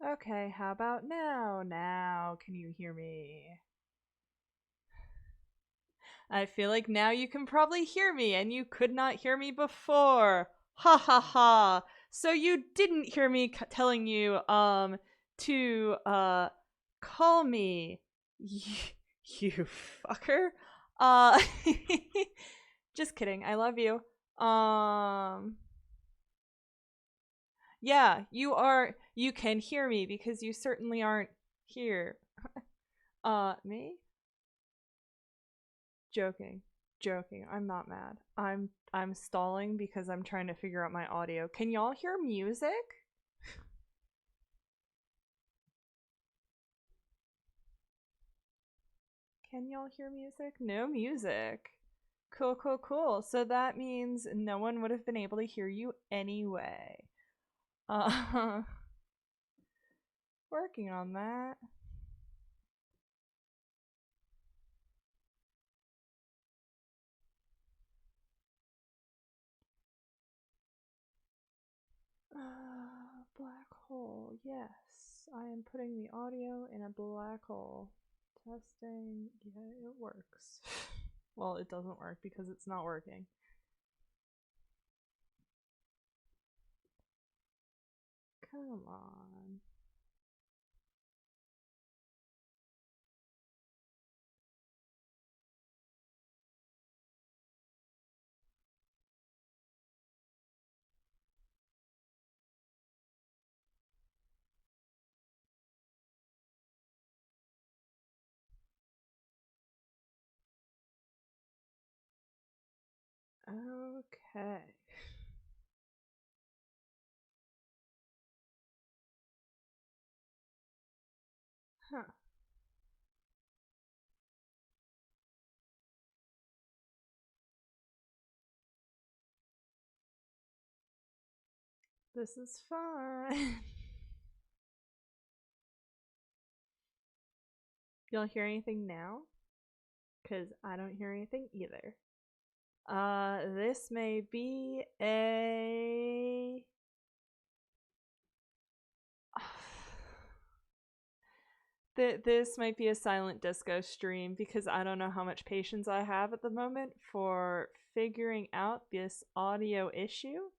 Okay, how about now? Now, can you hear me? I feel like now you can probably hear me, and you could not hear me before. Ha ha ha. So you didn't hear me telling you to call me. You fucker. Uh just kidding. I love you. Um yeah, you can hear me because you certainly aren't here. Me? Joking. Joking. I'm not mad. I'm stalling because I'm trying to figure out my audio. Can y'all hear music? Can y'all hear music? No music. Cool, cool, cool. So that means no one would have been able to hear you anyway. Uh working on that. Black hole. Yes, I am putting the audio in a black hole. Testing. Yeah, it works. Well, it doesn't work because it's not working. Come on. Okay. Huh. This is fun. Y'all hear anything now? Because I don't hear anything either. This may be a. This might be a silent disco stream because I don't know how much patience I have at the moment for figuring out this audio issue.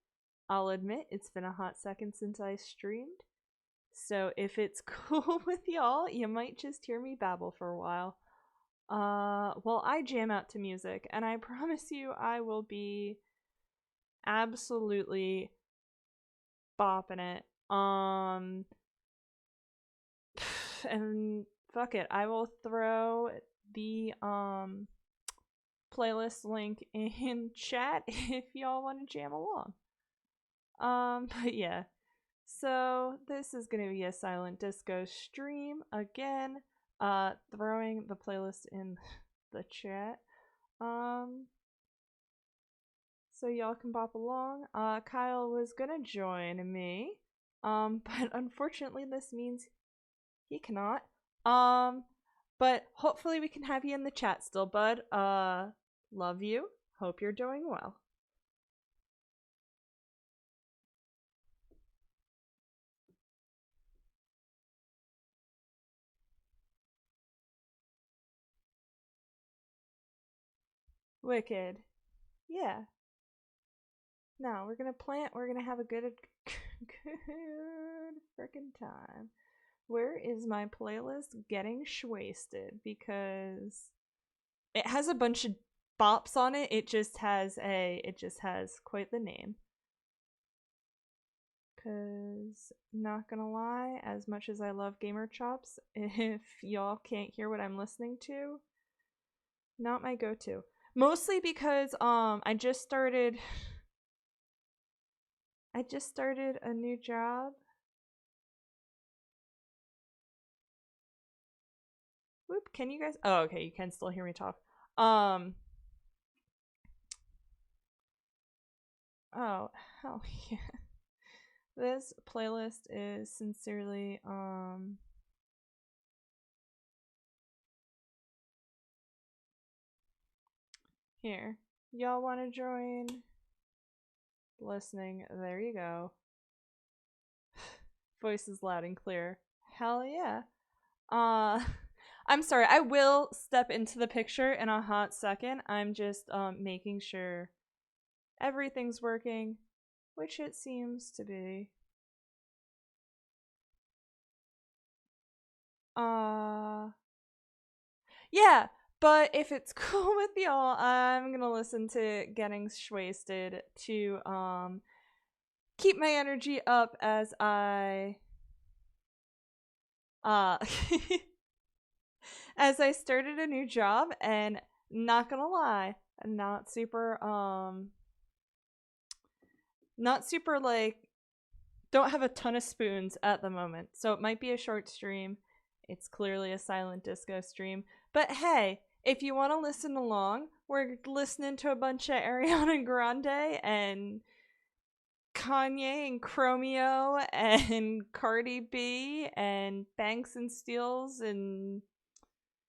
I'll admit it's been a hot second since I streamed. So if it's cool with y'all, you might just hear me babble for a while. Well, I jam out to music, and I promise you I will be absolutely bopping it. And fuck it, I will throw the playlist link in chat if y'all want to jam along. But yeah. So this is gonna be a silent disco stream again. Throwing the playlist in the chat. Um, so y'all can bop along. Kyle was gonna join me. But unfortunately this means he cannot. Um, but hopefully we can have you in the chat still, bud. Love you. Hope you're doing well. Wicked. Yeah. No, we're gonna plant. We're gonna have a good, good freaking time. Where is my playlist? Getting Shwasted, because it has a bunch of bops on it. It just has quite the name. Cause not gonna lie, as much as I love Gamer Chops, if y'all can't hear what I'm listening to, not my go-to. Mostly because I just started a new job. Whoop, can you guys? Oh, okay, you can still hear me talk. Um. Oh, hell yeah. This playlist is sincerely here. Y'all want to join listening? There you go. Voice is loud and clear. Hell yeah. I'm sorry, I will step into the picture in a hot second. I'm just making sure everything's working, which it seems to be. Yeah, but if it's cool with y'all, I'm gonna listen to Getting Shwasted to keep my energy up as I uh as I started a new job, and not gonna lie, not super like don't have a ton of spoons at the moment. So it might be a short stream. It's clearly a silent disco stream. But hey, if you want to listen along, we're listening to a bunch of Ariana Grande and Kanye and Chromeo and Cardi B and Banks and Steels and,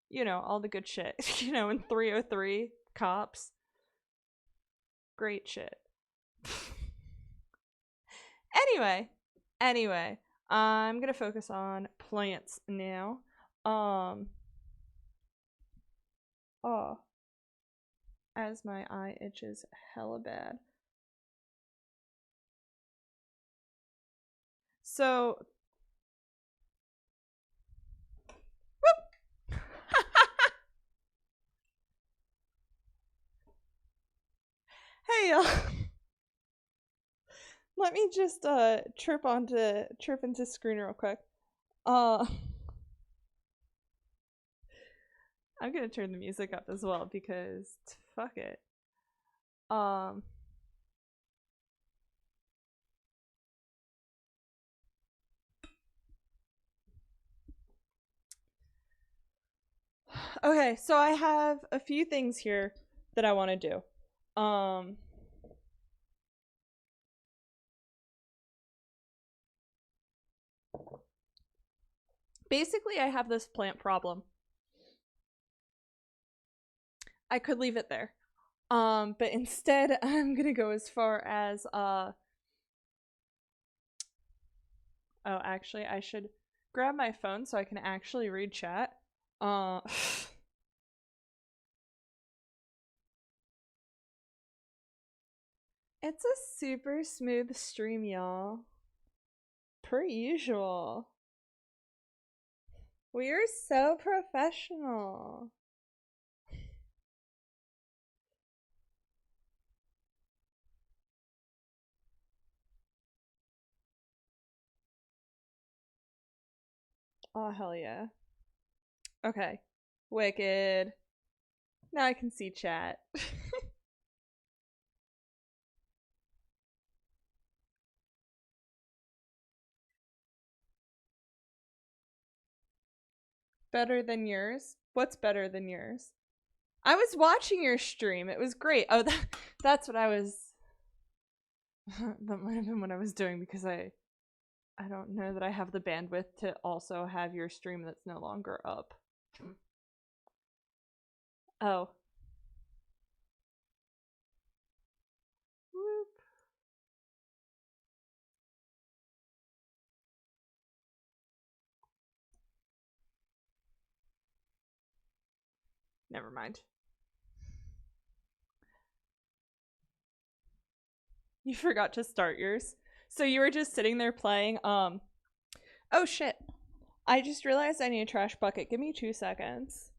you know, all the good shit. You know, and 303 Cops. Great shit. Anyway, I'm gonna focus on plants now. Oh, as my eye itches hella bad. So, whoop. Hey y'all. Let me just chirp into screen real quick. I'm gonna turn the music up as well because fuck it. Okay, so I have a few things here that I want to do. Basically, I have this plant problem. I could leave it there. But instead, I'm gonna go as far as oh, actually, I should grab my phone so I can actually read chat. It's a super smooth stream, y'all. Per usual. We're so professional. Oh, hell yeah. Okay. Wicked. Now I can see chat. Better than yours? What's better than yours? I was watching your stream. It was great. Oh, that's what I was. That might have been what I was doing because I don't know that I have the bandwidth to also have your stream that's no longer up. Oh. Whoop. Never mind. You forgot to start yours. So you were just sitting there playing, oh shit. I just realized I need a trash bucket. Give me 2 seconds.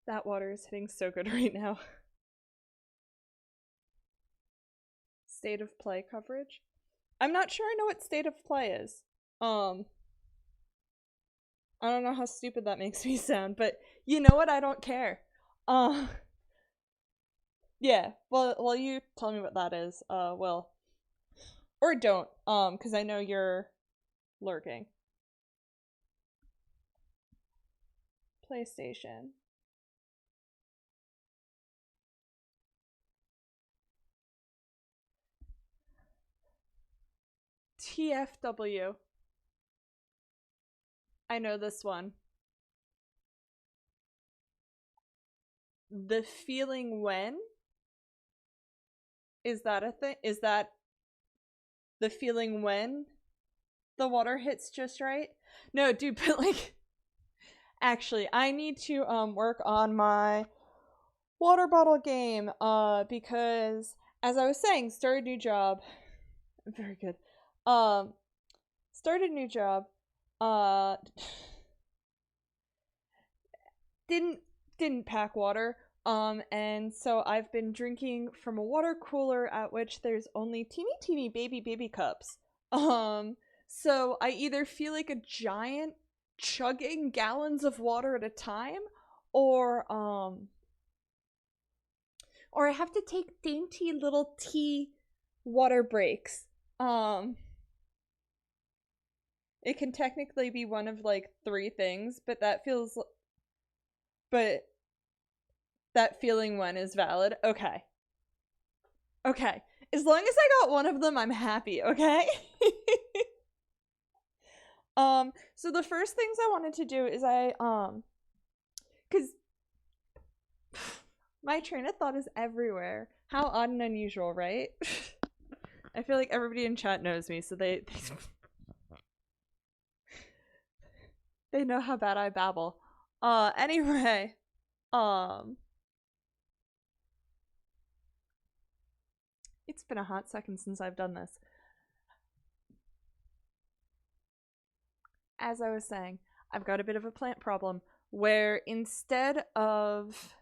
That water is hitting so good right now. State of play coverage? I'm not sure I know what state of play is. I don't know how stupid that makes me sound, but you know what? I don't care. Uh, yeah. Well, you tell me what that is. Well, or don't. Because I know you're lurking. PlayStation. TFW. I know this one. The feeling when? Is that a thing? Is that the feeling when the water hits just right? No, dude, but like actually, I need to work on my water bottle game because as I was saying, started a new job. Very good. Um started a new job. Uh didn't pack water. And so I've been drinking from a water cooler at which there's only teeny baby cups. So I either feel like a giant chugging gallons of water at a time, or I have to take dainty little tea water breaks. Um it can technically be one of like three things, but that feeling one is valid. Okay. Okay. As long as I got one of them, I'm happy, okay? So the first things I wanted to do is cuz my train of thought is everywhere. How odd and unusual, right? I feel like everybody in chat knows me, so they know how bad I babble. Anyway, um it's been a hot second since I've done this. As I was saying, I've got a bit of a plant problem where instead of.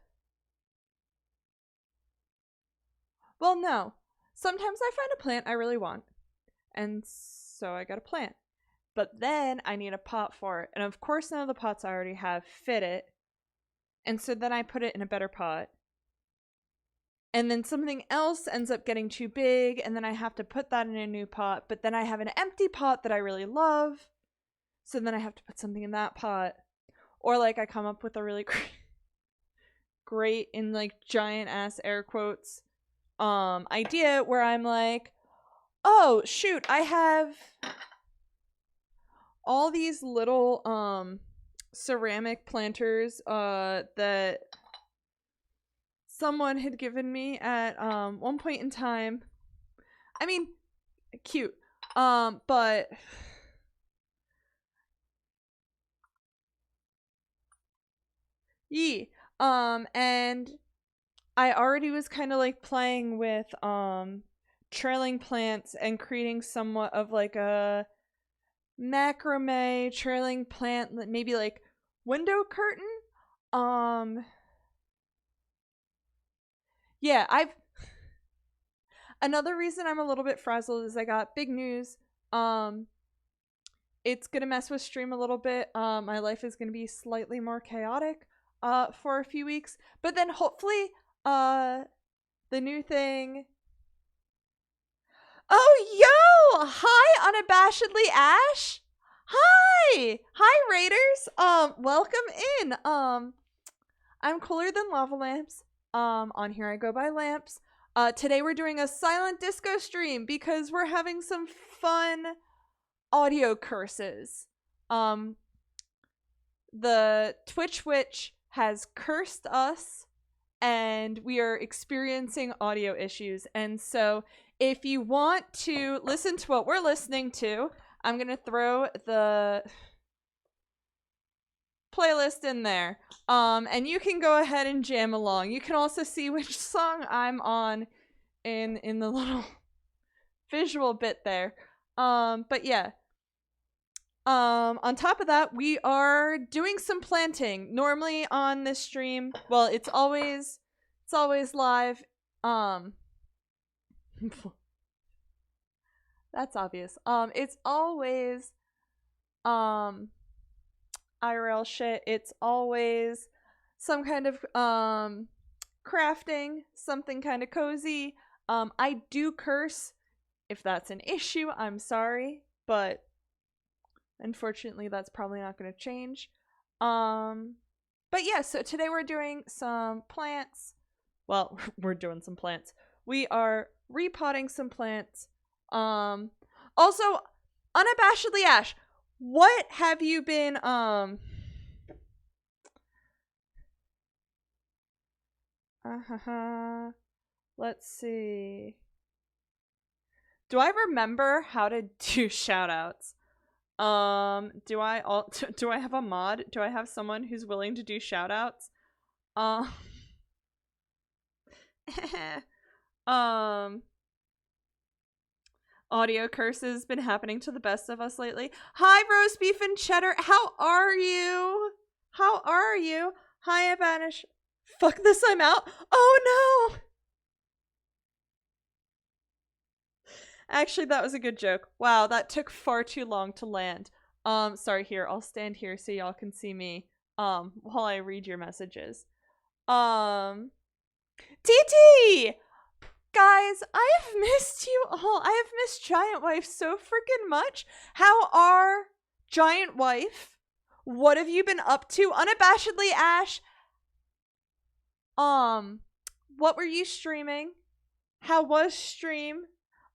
Well, no. Sometimes I find a plant I really want, and so I got a plant. But then I need a pot for it, and of course none of the pots I already have fit it, and so then I put it in a better pot. And then something else ends up getting too big, and then I have to put that in a new pot, but then I have an empty pot that I really love, so then I have to put something in that pot. Or like I come up with a really great in like giant ass air quotes idea where I'm like, oh shoot, I have all these little ceramic planters that someone had given me at one point in time. I mean, cute. But yee. And I already was kind of like playing with trailing plants and creating somewhat of like a macrame trailing plant, maybe like window curtain. Yeah, I've another reason I'm a little bit frazzled is I got big news. It's gonna mess with stream a little bit. My life is gonna be slightly more chaotic for a few weeks, but then hopefully the new thing. Oh, yo! Hi, unabashedly Ash. Hi, Raiders. Welcome in. I'm cooler than lava lamps. On here I go by lamps. Today we're doing a silent disco stream because we're having some fun audio curses. The Twitch Witch has cursed us and we are experiencing audio issues. And so if you want to listen to what we're listening to, I'm going to throw the playlist in there. And you can go ahead and jam along. You can also see which song I'm on in the little visual bit there. But yeah. On top of that, we are doing some planting. Normally on this stream, well, it's always live. That's obvious. It's always IRL shit, it's always some kind of crafting, something kind of cozy. I do curse. If that's an issue, I'm sorry, but unfortunately that's probably not going to change. But yeah, so today we're doing some plants. Well, we're doing some plants. We are repotting some plants. Also, unabashedly Ash, what have you been let's see. Do I remember how to do shoutouts? Do I have a mod? Do I have someone who's willing to do shoutouts? Um Audio curses been happening to the best of us lately. Hi, roast beef and cheddar. How are you? How are you? Hi, Abanish. Fuck this, I'm out. Oh no! Actually, that was a good joke. Wow, that took far too long to land. Sorry, here, I'll stand here so y'all can see me, while I read your messages. TT! Guys, I have missed you all. I have missed Giant Wife so freaking much. How are Giant Wife? What have you been up to? Unabashedly Ash. What were you streaming? How was stream?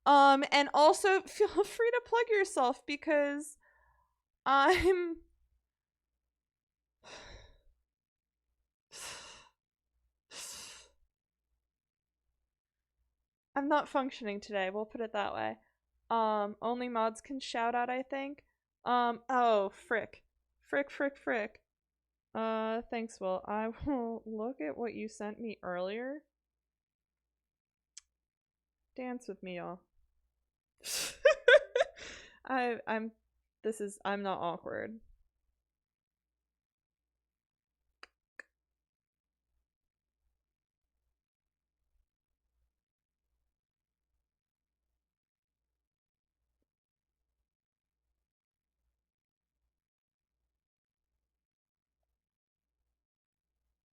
And also feel free to plug yourself because I'm not functioning today, we'll put it that way. Only mods can shout out, I think. Oh, frick. Frick. Thanks, Will. I will look at what you sent me earlier. Dance with me, y'all. I'm not awkward.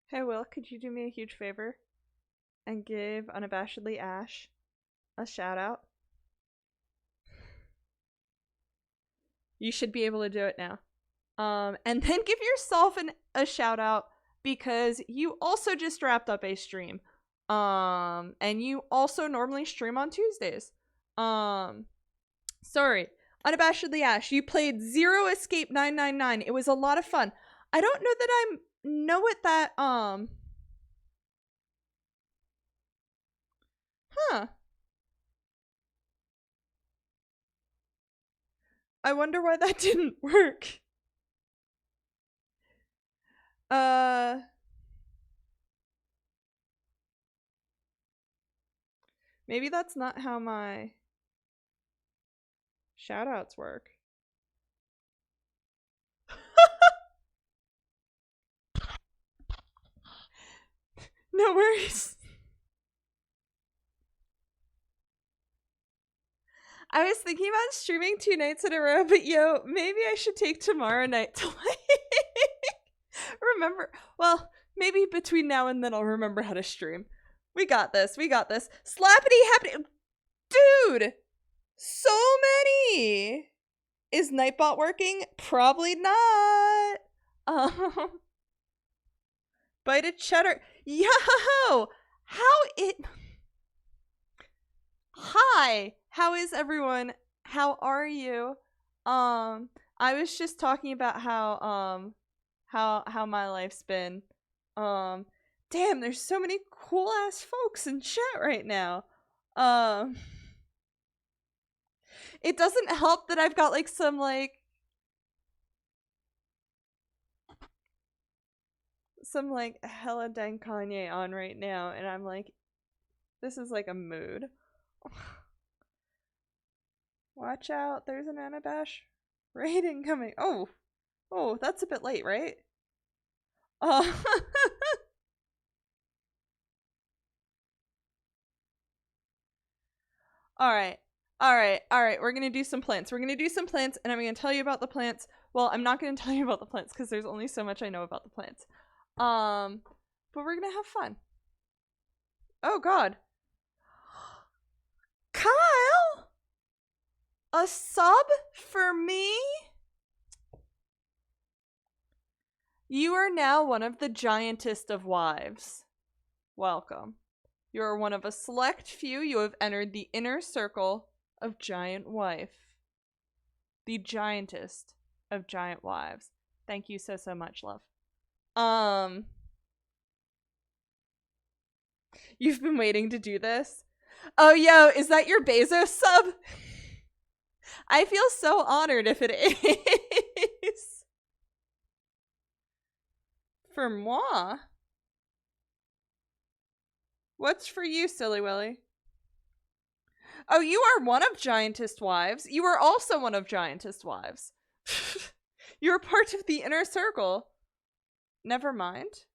Hey, Will, could you do me a huge favor and give Unabashedly Ash a shout out? You should be able to do it now. And then give yourself a shout out because you also just wrapped up a stream. And you also normally stream on Tuesdays. Sorry. Unabashedly Ash, you played Zero Escape 999. It was a lot of fun. I don't know that I know what that, huh. I wonder why that didn't work. Maybe that's not how my shoutouts work. No worries. I was thinking about streaming 2 nights in a row, but yo, maybe I should take tomorrow night to remember. Well, maybe between now and then I'll remember how to stream. We got this. Slappity happening. Dude! So many! Is Nightbot working? Probably not. Bite a cheddar. Yo! How it... Hi! How is everyone? How are you? I was just talking about how my life's been. Damn, there's so many cool ass folks in chat right now. It doesn't help that I've got like some hella dang Kanye on right now, and I'm like, this is like a mood. Watch out, there's an Anabash rating coming. Oh, that's a bit late, right? Alright, we're gonna do some plants. And I'm gonna tell you about the plants, Well, I'm not going to tell you about the plants because there's only so much I know about the plants. But we're going to have fun. Oh, God. Kyle? A sub for me? You are now one of the giantest of wives. Welcome. You are one of a select few. You have entered the inner circle of giant wife. The giantest of giant wives. Thank you so much, love. You've been waiting to do this? Oh, yo, is that your Bezos sub? I feel so honored if it is. For moi? What's for you, Silly Willy? Oh, you are one of Giantest Wives. You are also one of Giantest Wives. You're part of the inner circle. Never mind.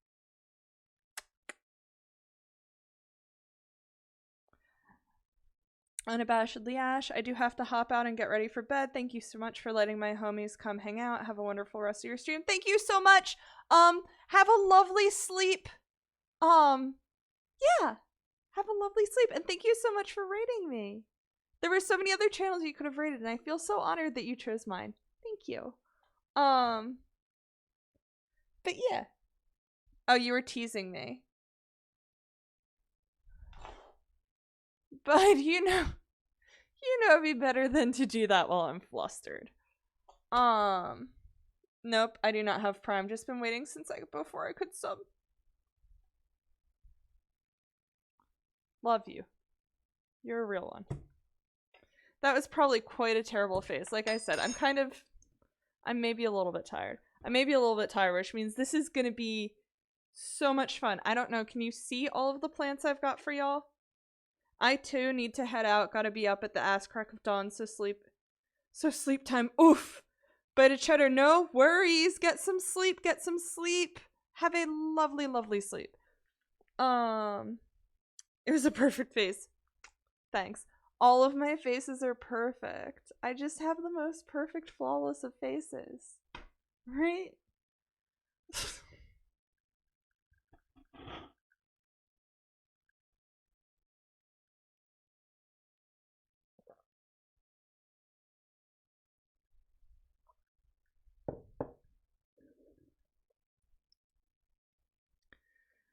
Unabashedly Ash, I do have to hop out and get ready for bed. Thank you so much for letting my homies come hang out. Have a wonderful rest of your stream. Thank you so much. Have a lovely sleep. Yeah. Have a lovely sleep. And thank you so much for rating me. There were so many other channels you could have rated, and I feel so honored that you chose mine. Thank you. But yeah. Oh, you were teasing me. But you know me better than to do that while I'm flustered. Nope, I do not have Prime. Just been waiting since before I could sub. Love you. You're a real one. That was probably quite a terrible face. Like I said, I'm maybe a little bit tired. I may be a little bit tired, which means this is gonna be so much fun. I don't know, can you see all of the plants I've got for y'all? I too need to head out. Gotta be up at the ass crack of dawn, so sleep time. Oof. Bite of cheddar, no worries. Get some sleep. Have a lovely, lovely sleep. It was a perfect face. Thanks. All of my faces are perfect. I just have the most perfect, flawless of faces. Right?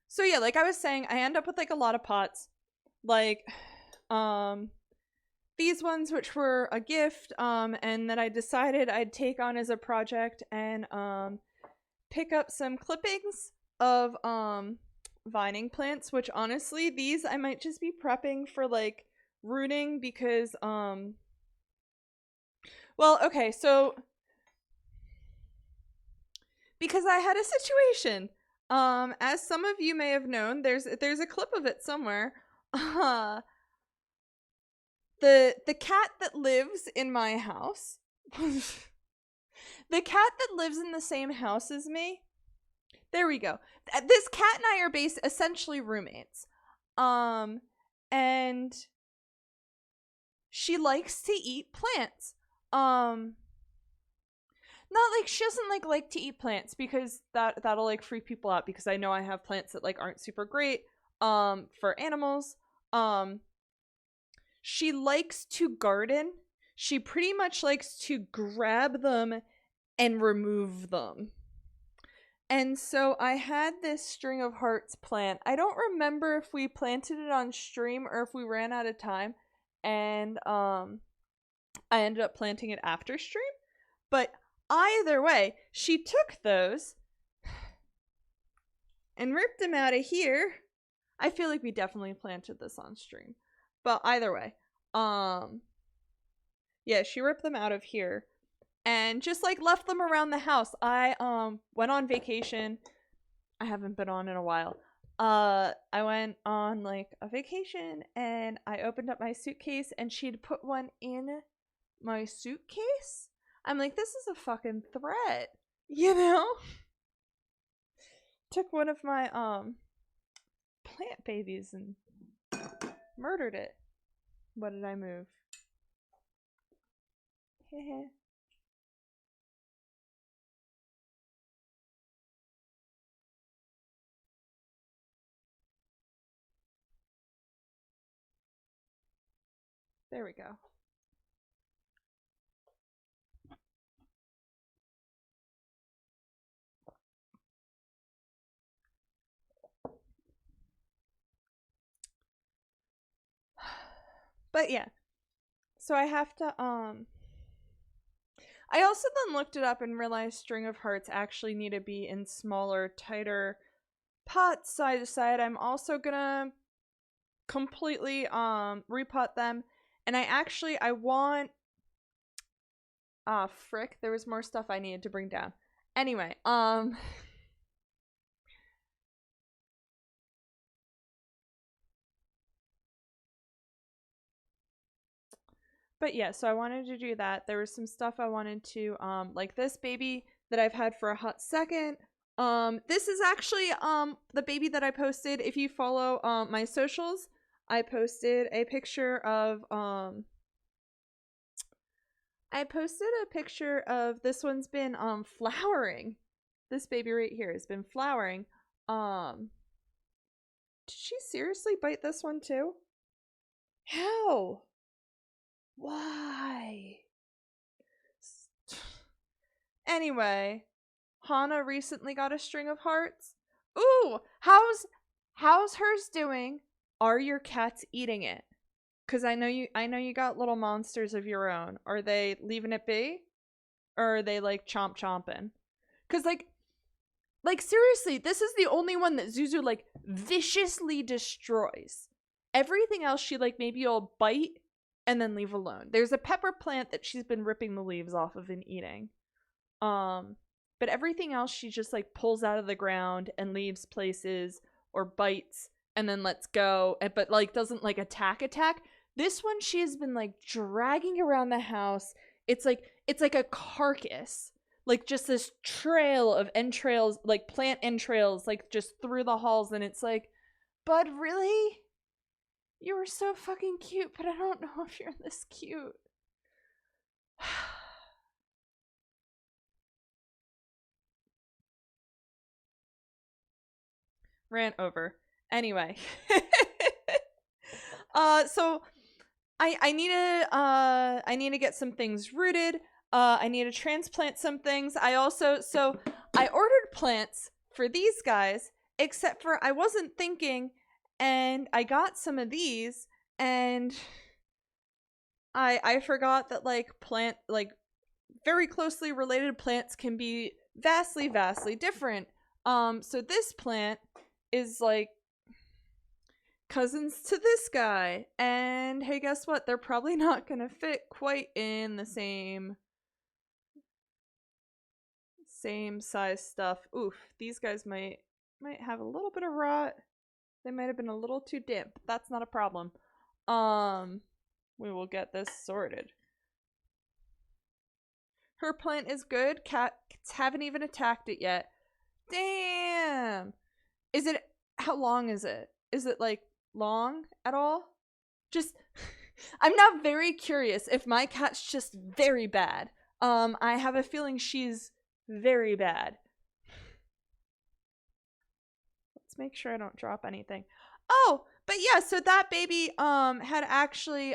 So yeah, like I was saying, I end up with like a lot of pots. Like, these ones which were a gift, and that I decided I'd take on as a project and pick up some clippings of vining plants, which honestly, these I might just be prepping for like rooting because well, okay, so because I had a situation. As some of you may have known, there's a clip of it somewhere. The cat that lives in my house, the cat that lives in the same house as me. There we go. This cat and I are essentially roommates. And she likes to eat plants. Not like she doesn't like to eat plants because that'll like freak people out because I know I have plants that like aren't super great for animals. She likes to garden. She pretty much likes to grab them and remove them. And so I had this string of hearts plant. I don't remember if we planted it on stream or if we ran out of time, and I ended up planting it after stream. But either way, she took those and ripped them out of here. I feel like we definitely planted this on stream. But either way, yeah, she ripped them out of here and just like left them around the house. I went on vacation. I haven't been on in a while. I went on like a vacation and I opened up my suitcase and she'd put one in my suitcase. I'm like, this is a fucking threat, you know? Took one of my plant babies and murdered it. What did I move? There we go. But yeah. So I have to I also then looked it up and realized string of hearts actually need to be in smaller, tighter pots side to side. I'm also gonna completely repot them. And I want frick, there was more stuff I needed to bring down. Anyway, but yeah, so I wanted to do that. There was some stuff I wanted to like this baby that I've had for a hot second. This is actually the baby that I posted. If you follow my socials, I posted a picture of this one's been flowering. This baby right here has been flowering. Did she seriously bite this one too? How? Why? Anyway, Hana recently got a string of hearts. Ooh, how's hers doing? Are your cats eating it? Cause I know you got little monsters of your own. Are they leaving it be? Or are they like chomping? Cause like seriously, this is the only one that Zuzu like viciously destroys. Everything else she like maybe will bite and then leave alone. There's a pepper plant that she's been ripping the leaves off of and eating. But everything else she just like pulls out of the ground and leaves places or bites and then lets go, but like doesn't like attack. This one she has been like dragging around the house. It's like a carcass. Like just this trail of entrails, like plant entrails, like just through the halls, and it's like, Bud, really? You were so fucking cute, but I don't know if you're this cute. Rant over. Anyway. So I need to get some things rooted. I need to transplant some things. I ordered plants for these guys, except for I wasn't thinking, and I got some of these, and I forgot that like very closely related plants can be vastly different. So this plant is like cousins to this guy, and hey, guess what? They're probably not gonna fit quite in the same size stuff. Oof, these guys might have a little bit of rot. They might have been a little too damp, but that's not a problem. We will get this sorted. Her plant is good. Cats haven't even attacked it yet. Damn. How long is it? Is it like long at all? Just I'm now very curious if my cat's just very bad. I have a feeling she's very bad. Let's make sure I don't drop anything. Oh, but yeah, so that baby had actually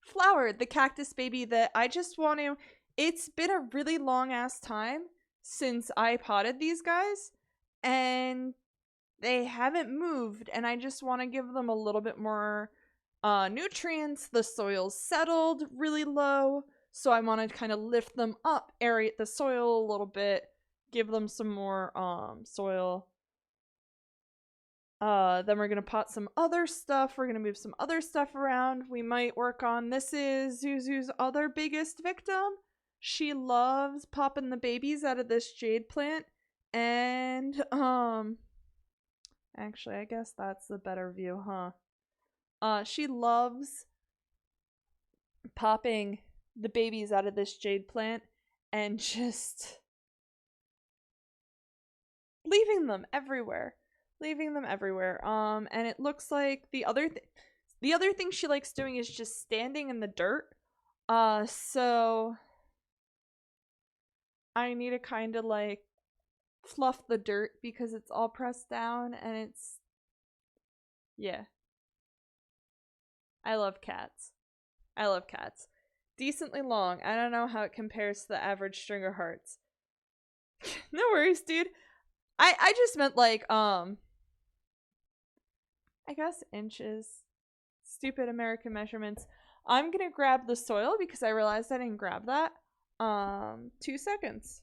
flowered, the cactus baby that I just want to. It's been a really long ass time since I potted these guys, and they haven't moved, and I just want to give them a little bit more nutrients. The soil's settled really low, so I want to kind of lift them up, aerate the soil a little bit, give them some more soil. Then we're gonna pot some other stuff. We're gonna move some other stuff around. We might work on, this is Zuzu's other biggest victim. She loves popping the babies out of this jade plant. And, actually, I guess that's the better view, huh? She loves popping the babies out of this jade plant and just leaving them everywhere. And it looks like the other thing she likes doing is just standing in the dirt. So I need to kind of like fluff the dirt because it's all pressed down, and it's, yeah. I love cats. I love cats. Decently long. I don't know how it compares to the average string of hearts. No worries, dude. I just meant like, I guess inches. Stupid American measurements. I'm gonna grab the soil because I realized I didn't grab that. 2 seconds.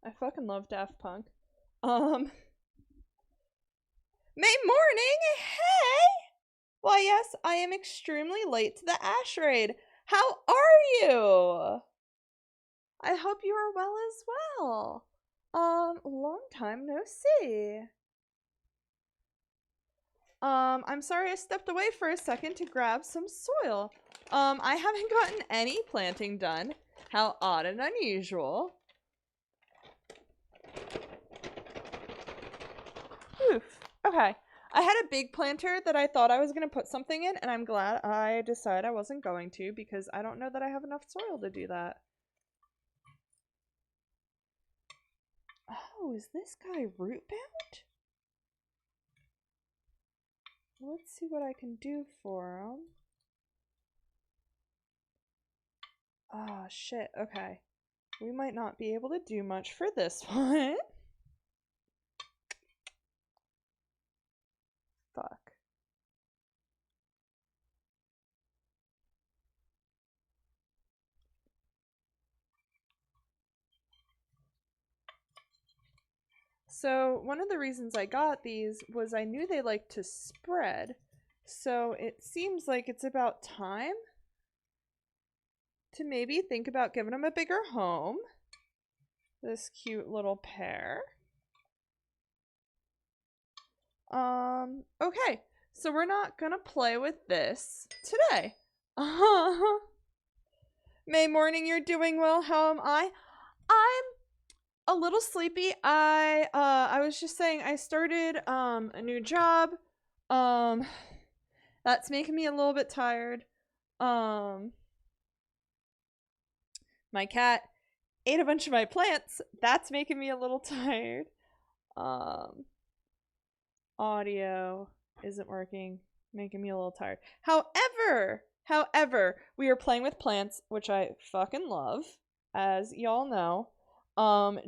I fucking love Daft Punk. May morning! Hey! Why, yes, I am extremely late to the Ash Raid. How are you? I hope you are well as well. Long time no see. I'm sorry I stepped away for a second to grab some soil. I haven't gotten any planting done. How odd and unusual. Oof. Okay. I had a big planter that I thought I was going to put something in, and I'm glad I decided I wasn't going to because I don't know that I have enough soil to do that. Oh, is this guy root bound? Let's see what I can do for him. Ah, shit. Okay. We might not be able to do much for this one. Fuck. So one of the reasons I got these was I knew they like to spread. So it seems like it's about time to maybe think about giving them a bigger home. This cute little pair. Okay. So we're not gonna play with this today. May morning, you're doing well. How am I? I'm a little sleepy. I was just saying I started a new job. That's making me a little bit tired. My cat ate a bunch of my plants. That's making me a little tired. Audio isn't working, making me a little tired. However, we are playing with plants, which I fucking love, as y'all know.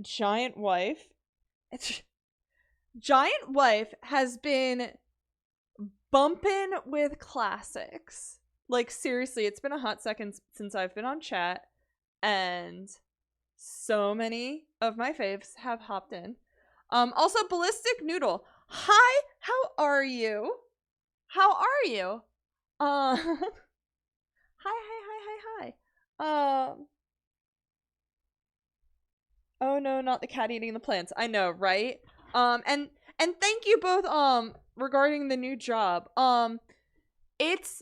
Giant Wife has been bumping with classics. Like, seriously, it's been a hot second since I've been on chat, and so many of my faves have hopped in. Also, Ballistic Noodle. Hi, how are you? How are you? Hi. Oh no, not the cat eating the plants. I know, right? And thank you both, regarding the new job. It's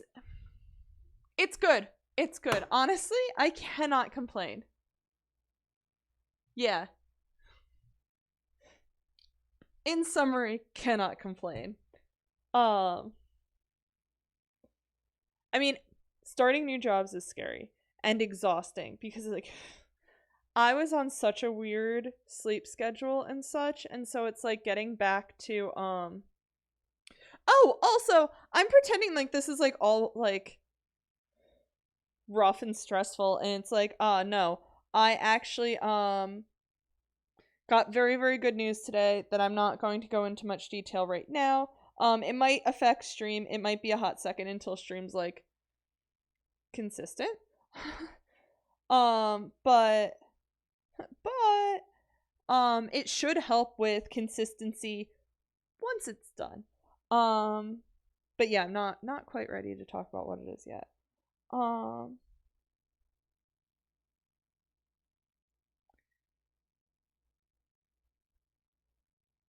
good. It's good. Honestly, I cannot complain. Yeah. In summary, cannot complain. I mean, starting new jobs is scary and exhausting because, like, I was on such a weird sleep schedule and such, and so it's like getting back to Oh, also, I'm pretending like this is like all like rough and stressful, and it's like, no. I actually got very, very good news today that I'm not going to go into much detail right now. It might affect stream. It might be a hot second until stream's like consistent. But it should help with consistency once it's done. But yeah, I'm not quite ready to talk about what it is yet.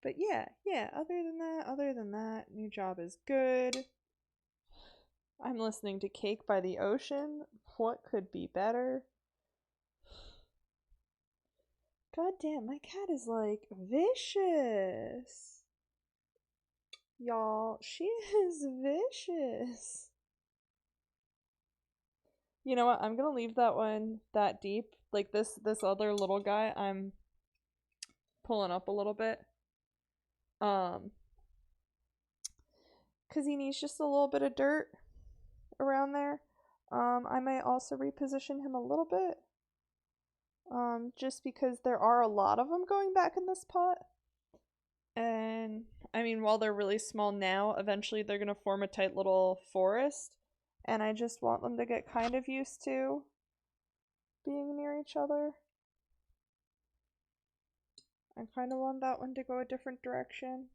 But yeah, other than that, new job is good. I'm listening to Cake by the Ocean. What could be better? God damn, my cat is like vicious. Y'all, she is vicious. You know what? I'm gonna leave that one that deep. Like this other little guy, I'm pulling up a little bit. Cause he needs just a little bit of dirt around there. I might also reposition him a little bit. Just because there are a lot of them going back in this pot. And, I mean, while they're really small now, eventually they're gonna form a tight little forest. And I just want them to get kind of used to being near each other. I kind of want that one to go a different direction.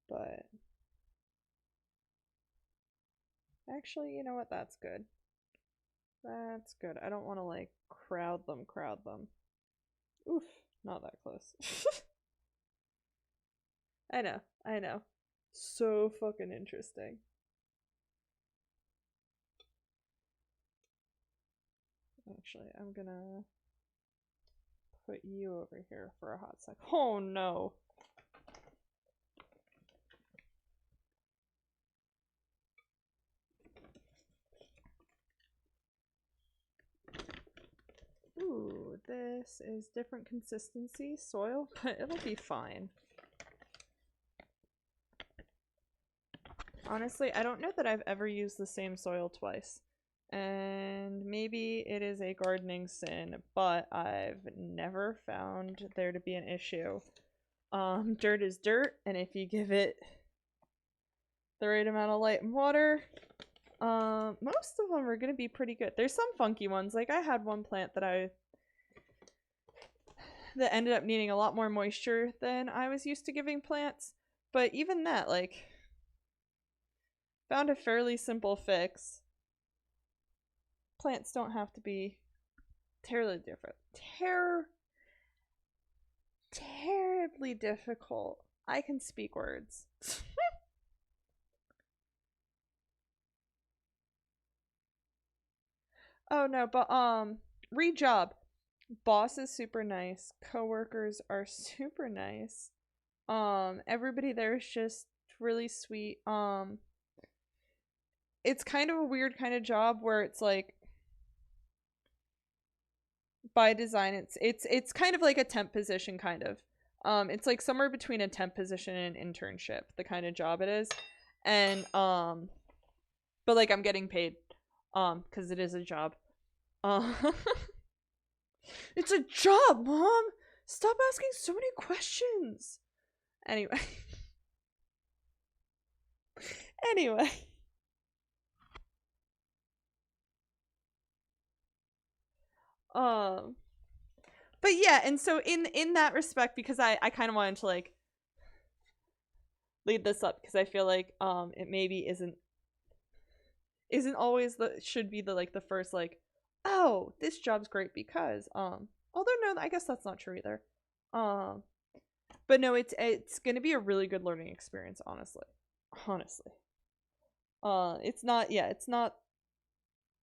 But actually, you know what? That's good. That's good. I don't want to, like, crowd them. Oof, not that close. I know. So fucking interesting. Actually, I'm gonna put you over here for a hot sec. Oh no! Ooh, this is different consistency soil, but it'll be fine. Honestly, I don't know that I've ever used the same soil twice. And maybe it is a gardening sin, but I've never found there to be an issue. Dirt is dirt, and if you give it the right amount of light and water, most of them are gonna be pretty good. There's some funky ones. Like I had one plant that ended up needing a lot more moisture than I was used to giving plants. But even that, like, found a fairly simple fix. Plants don't have to be terribly different. Terribly difficult. I can speak words. Oh no, but rejob. Boss is super nice. Coworkers are super nice. Everybody there is just really sweet. It's kind of a weird kind of job where it's like by design it's kind of like a temp position kind of. It's like somewhere between a temp position and an internship, the kind of job it is. And but like I'm getting paid because it is a job. It's a job, Mom. Stop asking so many questions. Anyway. Anyway. But yeah, and so in that respect, because I kind of wanted to like lead this up because I feel like it maybe isn't always should be the like the first like, oh, this job's great because although no, I guess that's not true either. But no, it's gonna be a really good learning experience, honestly. It's not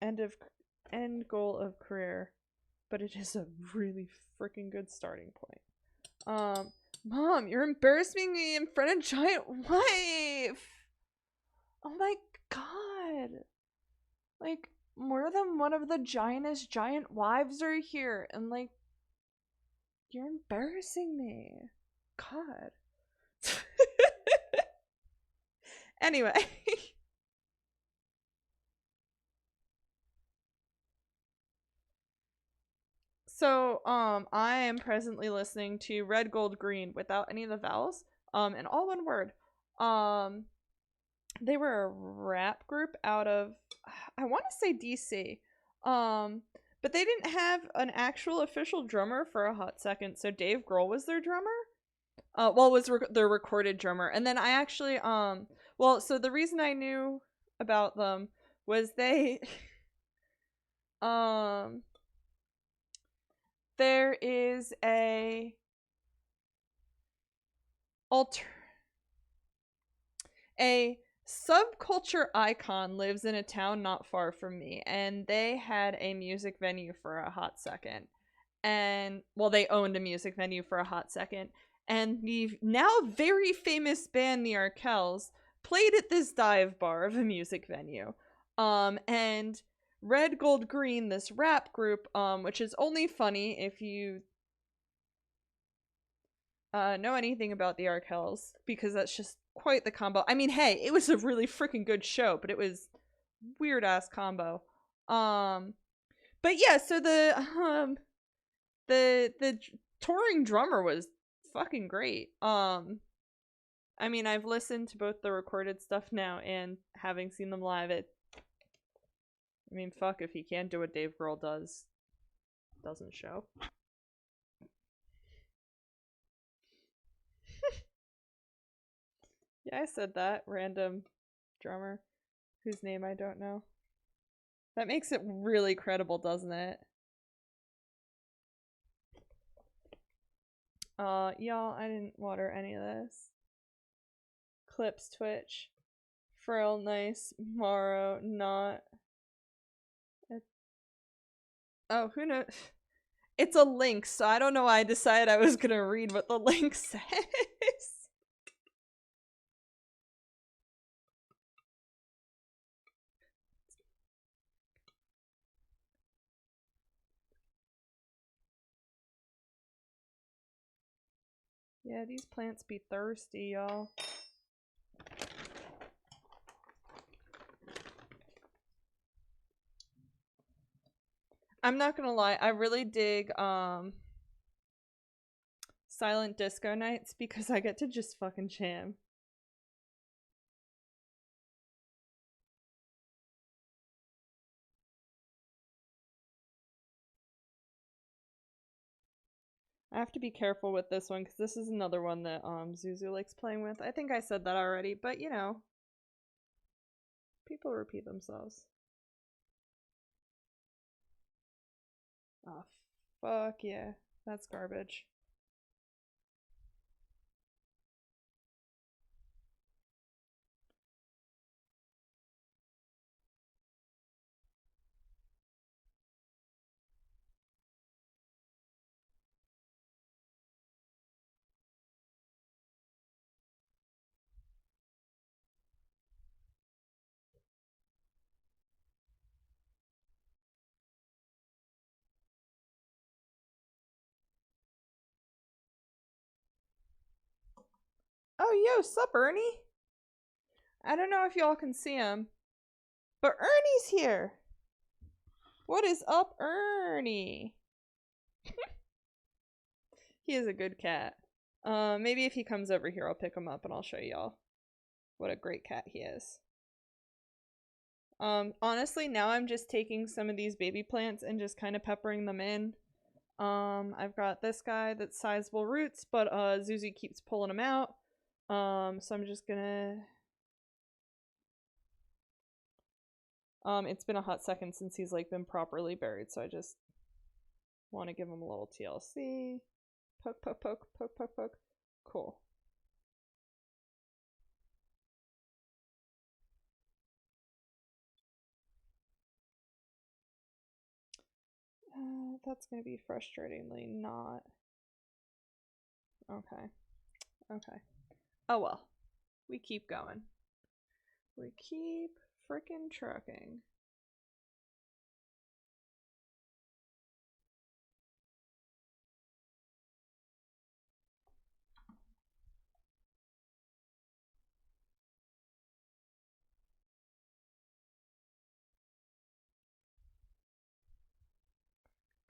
end goal of career, but it is a really freaking good starting point. Mom, you're embarrassing me in front of Giant Wife. Oh my god. Like, more than one of the giant wives are here, and like, you're embarrassing me. God. Anyway. So, I am presently listening to Red Gold Green without any of the vowels, and all one word. Um, they were a rap group out of, I want to say DC. But they didn't have an actual official drummer for a hot second, so Dave Grohl was their drummer. Well, was their recorded drummer, and then I actually, well, so the reason I knew about them was they, um, there is alter a subculture icon lives in a town not far from me, and they had a music venue for a hot second. And well, they owned a music venue for a hot second, and the now very famous band the Arkells played at this dive bar of a music venue. And Red Gold Green, this rap group, which is only funny if you know anything about the Arkells, because that's just quite the combo. I mean, hey, it was a really freaking good show, but it was weird ass combo. But yeah, so the touring drummer was fucking great. I mean, I've listened to both the recorded stuff now and having seen them live. I mean, fuck, if he can't do what Dave Grohl doesn't show. Yeah, I said that. Random drummer whose name I don't know. That makes it really credible, doesn't it? Y'all, I didn't water any of this. Clips, Twitch. Frill, nice. Morrow, not. Oh, who knows? It's a link, so I don't know why I decided I was gonna read what the link says. Yeah, these plants be thirsty, y'all. I'm not gonna lie, I really dig silent disco nights because I get to just fucking jam. I have to be careful with this one because this is another one that Zuzu likes playing with. I think I said that already, but you know, people repeat themselves. Oh, fuck yeah. That's garbage. Oh, yo, sup, Ernie? I don't know if y'all can see him, but Ernie's here. What is up, Ernie? He is a good cat. Maybe if he comes over here, I'll pick him up and I'll show y'all what a great cat he is. Honestly, now I'm just taking some of these baby plants and just kind of peppering them in. I've got this guy that's sizable roots, but Zuzu keeps pulling them out. So I'm just gonna. It's been a hot second since he's like been properly buried, so I just want to give him a little TLC. Poke, poke, poke, poke, poke, poke. Cool. That's gonna be frustratingly not. Okay. Okay. Oh well. We keep going. We keep frickin' trucking.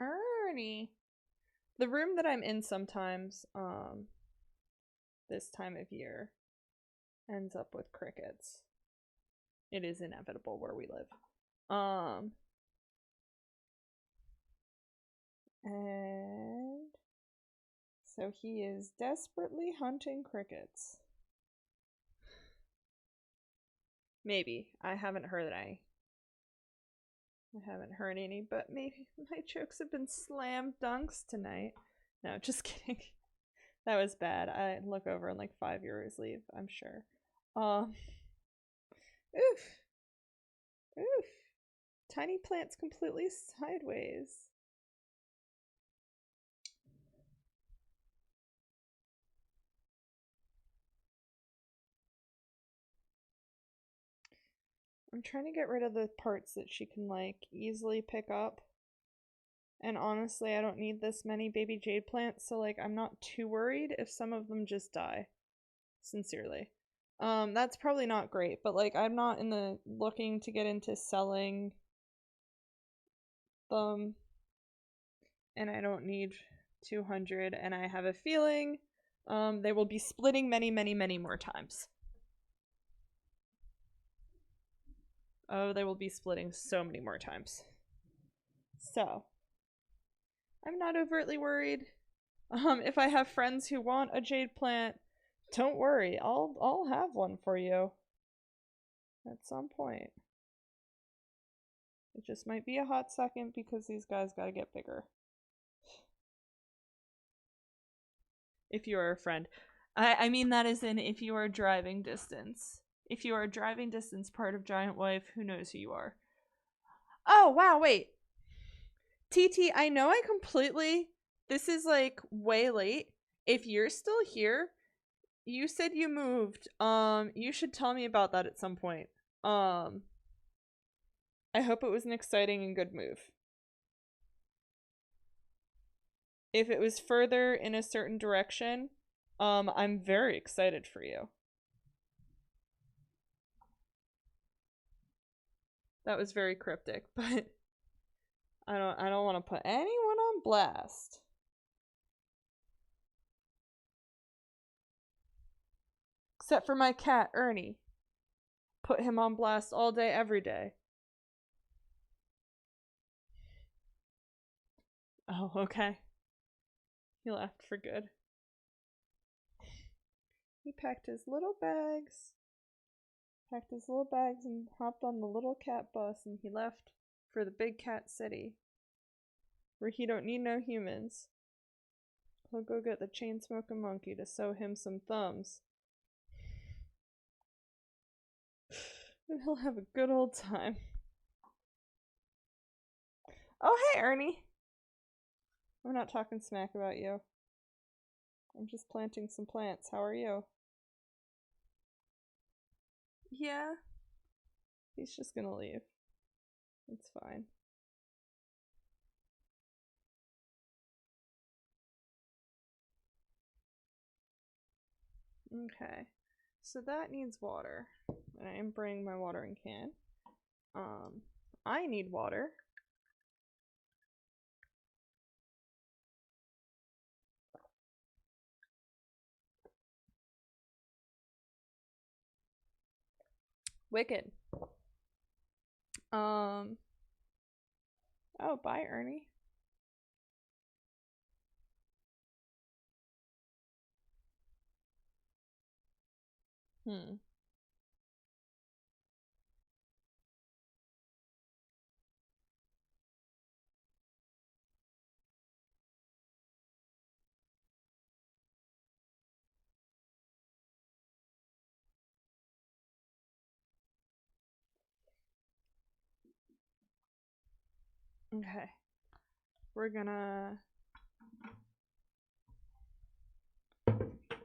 Ernie. The room that I'm in sometimes, this time of year ends up with crickets. It is inevitable where we live. And so he is desperately hunting crickets. Maybe. I haven't heard any, but maybe my jokes have been slam dunks tonight. No, just kidding. That was bad. I look over and like 5 years leave, I'm sure. Oof. Oof. Tiny plant's completely sideways. I'm trying to get rid of the parts that she can like easily pick up. And honestly, I don't need this many baby jade plants, so like I'm not too worried if some of them just die. Sincerely. That's probably not great, but like I'm not in the looking to get into selling them, and I don't need 200, and I have a feeling they will be splitting many more times. Oh, they will be splitting so many more times. So I'm not overtly worried. If I have friends who want a jade plant, don't worry, I'll have one for you at some point. It just might be a hot second because these guys gotta get bigger. If you are a friend. I mean that is in if you are driving distance. If you are driving distance part of Giant Wife, who knows who you are. Oh, wow, wait. TT, I know I completely... This is like way late. If you're still here, you said you moved. You should tell me about that at some point. I hope it was an exciting and good move. If it was further in a certain direction, I'm very excited for you. That was very cryptic, but I don't want to put anyone on blast. Except for my cat, Ernie. Put him on blast all day, every day. Oh, okay. He left for good. He packed his little bags. And hopped on the little cat bus, and he left for the big cat city. Where he don't need no humans. He'll go get the chain-smoking monkey to sew him some thumbs. And he'll have a good old time. Oh, hey, Ernie. I'm not talking smack about you. I'm just planting some plants. How are you? Yeah. He's just gonna leave. It's fine. Okay. So that needs water. And I am bringing my watering can. I need water. Wicked. Oh, bye, Ernie. Okay. We're gonna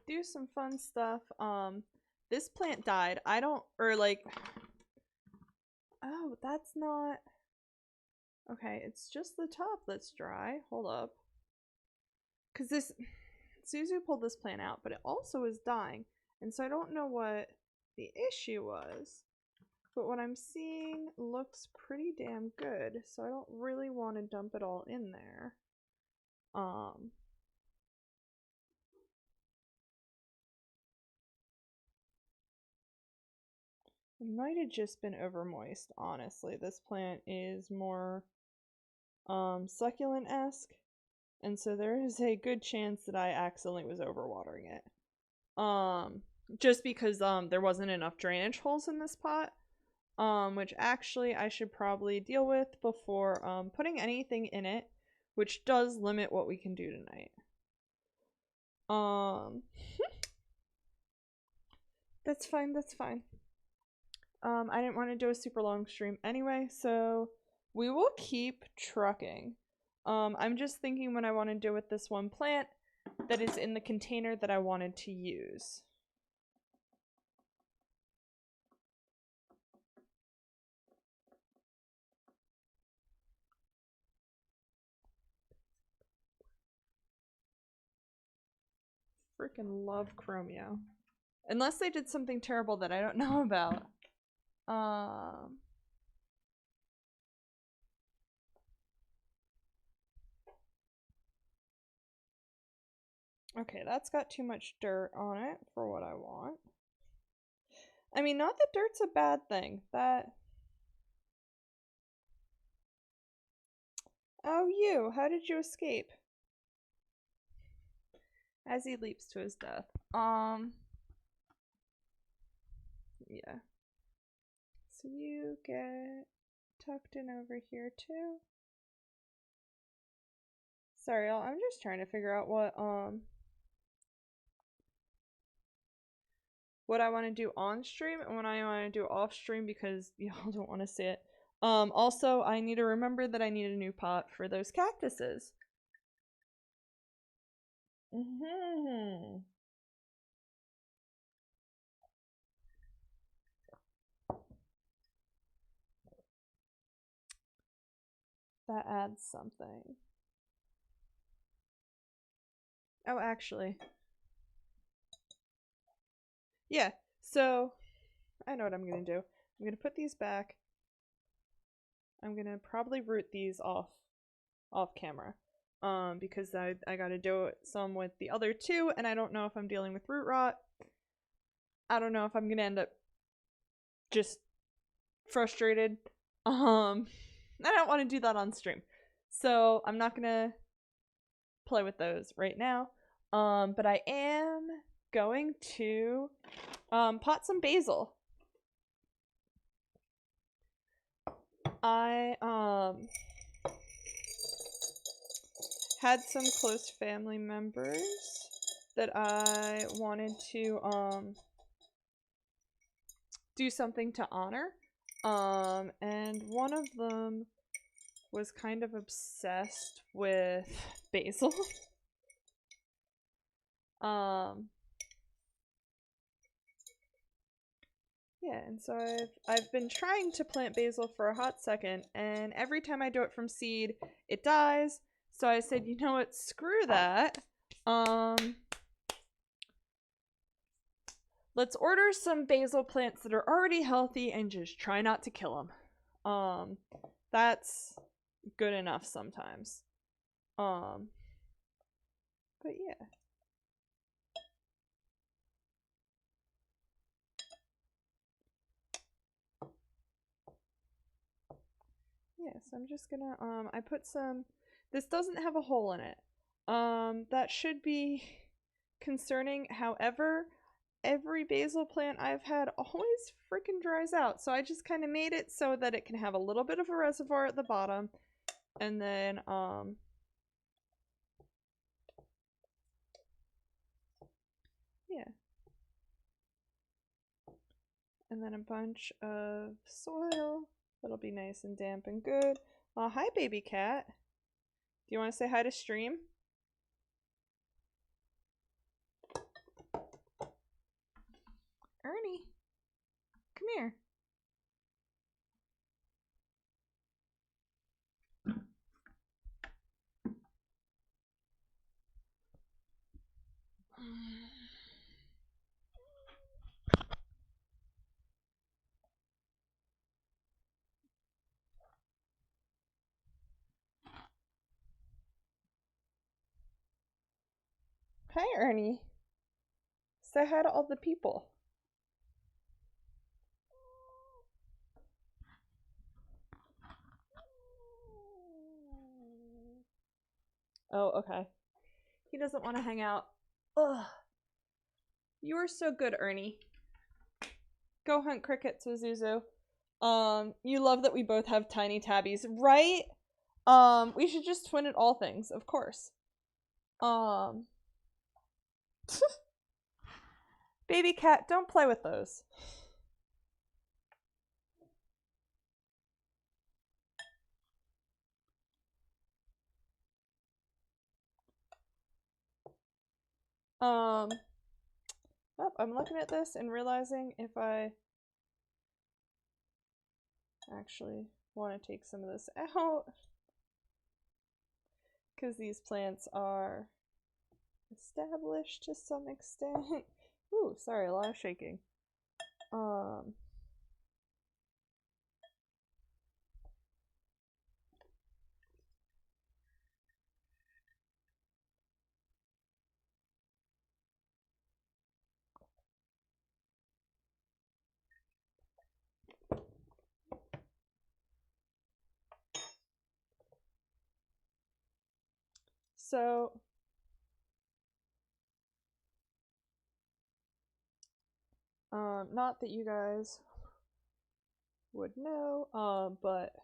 do some fun stuff. This plant died. Oh, that's not... Okay, it's just the top that's dry. Hold up. Because Suzu pulled this plant out, but it also is dying. And so I don't know what the issue was. But what I'm seeing looks pretty damn good. So I don't really want to dump it all in there. It might have just been over moist, honestly. This plant is more succulent-esque, and so there is a good chance that I accidentally was overwatering it. Just because there wasn't enough drainage holes in this pot, which actually I should probably deal with before putting anything in it, which does limit what we can do tonight. That's fine, that's fine. I didn't want to do a super long stream anyway, so we will keep trucking. I'm just thinking what I want to do with this one plant that is in the container that I wanted to use. Freaking love Chromio. Unless they did something terrible that I don't know about. Okay, that's got too much dirt on it for what I want. I mean, not that dirt's a bad thing. Oh, you! How did you escape? As he leaps to his death. Yeah. So you get tucked in over here too. Sorry, y'all. I'm just trying to figure out what I want to do on stream and what I want to do off stream because y'all don't want to see it. Also, I need to remember that I need a new pot for those cactuses. That adds something. Oh, actually. Yeah, so I know what I'm gonna do. I'm gonna put these back. I'm gonna probably root these off camera. Because I gotta do some with the other two, and I don't know if I'm dealing with root rot. I don't know if I'm gonna end up just frustrated. I don't want to do that on stream. So I'm not gonna play with those right now. But I am going to pot some basil. I had some close family members that I wanted to do something to honor. And one of them was kind of obsessed with basil. Yeah, and so I've been trying to plant basil for a hot second, and every time I do it from seed, it dies. So I said, you know what, screw that. Let's order some basil plants that are already healthy and just try not to kill them. That's good enough sometimes. But yeah. Yeah, so I'm just gonna, I put some, this doesn't have a hole in it. That should be concerning. However, every basil plant I've had always freaking dries out. So I just kind of made it so that it can have a little bit of a reservoir at the bottom. And then, yeah. And then a bunch of soil. That'll be nice and damp and good. Hi, baby cat. Do you want to say hi to stream? Ernie, come here. Hi, Ernie. Say hi to all the people. Oh, okay. He doesn't want to hang out. Ugh. You are so good, Ernie. Go hunt crickets with Zuzu. You love that we both have tiny tabbies, right? We should just twin at all things, of course. Baby cat, don't play with those. Oh, I'm looking at this and realizing if I actually want to take some of this out, because these plants are established to some extent. Ooh, sorry, a lot of shaking. So not that you guys would know, but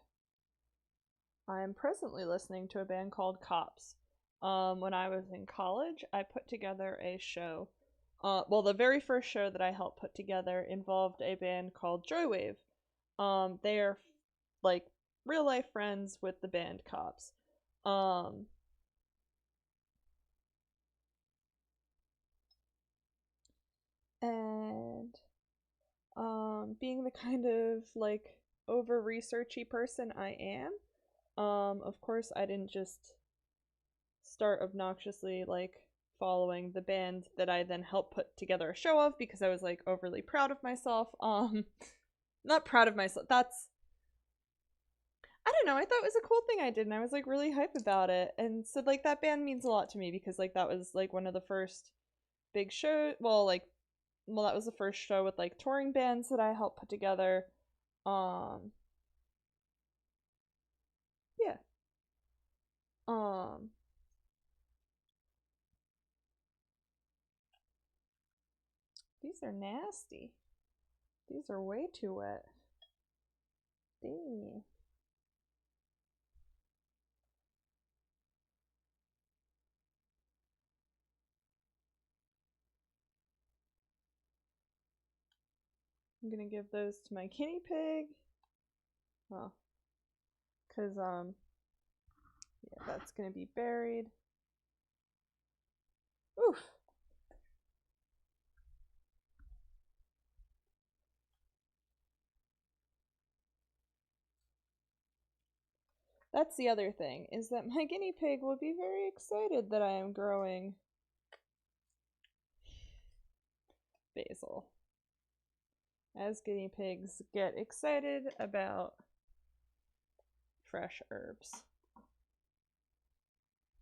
I am presently listening to a band called Cops. When I was in college, I put together a show. Well, the very first show that I helped put together involved a band called Joywave. They are like real life friends with the band Cops. Um, and being the kind of like over researchy person I am, of course I didn't just start obnoxiously like following the band that I then helped put together a show of because I was like overly proud of myself. Not proud of myself. That's I don't know. I thought it was a cool thing I did and I was like really hype about it. And so like that band means a lot to me because like that was like one of the first big shows, that was the first show with like touring bands that I helped put together. Um yeah. Um these are nasty. These are way too wet. Dang. I'm gonna give those to my guinea pig. Well, cause yeah, that's gonna be buried. Oof. That's the other thing, is that my guinea pig will be very excited that I am growing basil. As guinea pigs get excited about fresh herbs.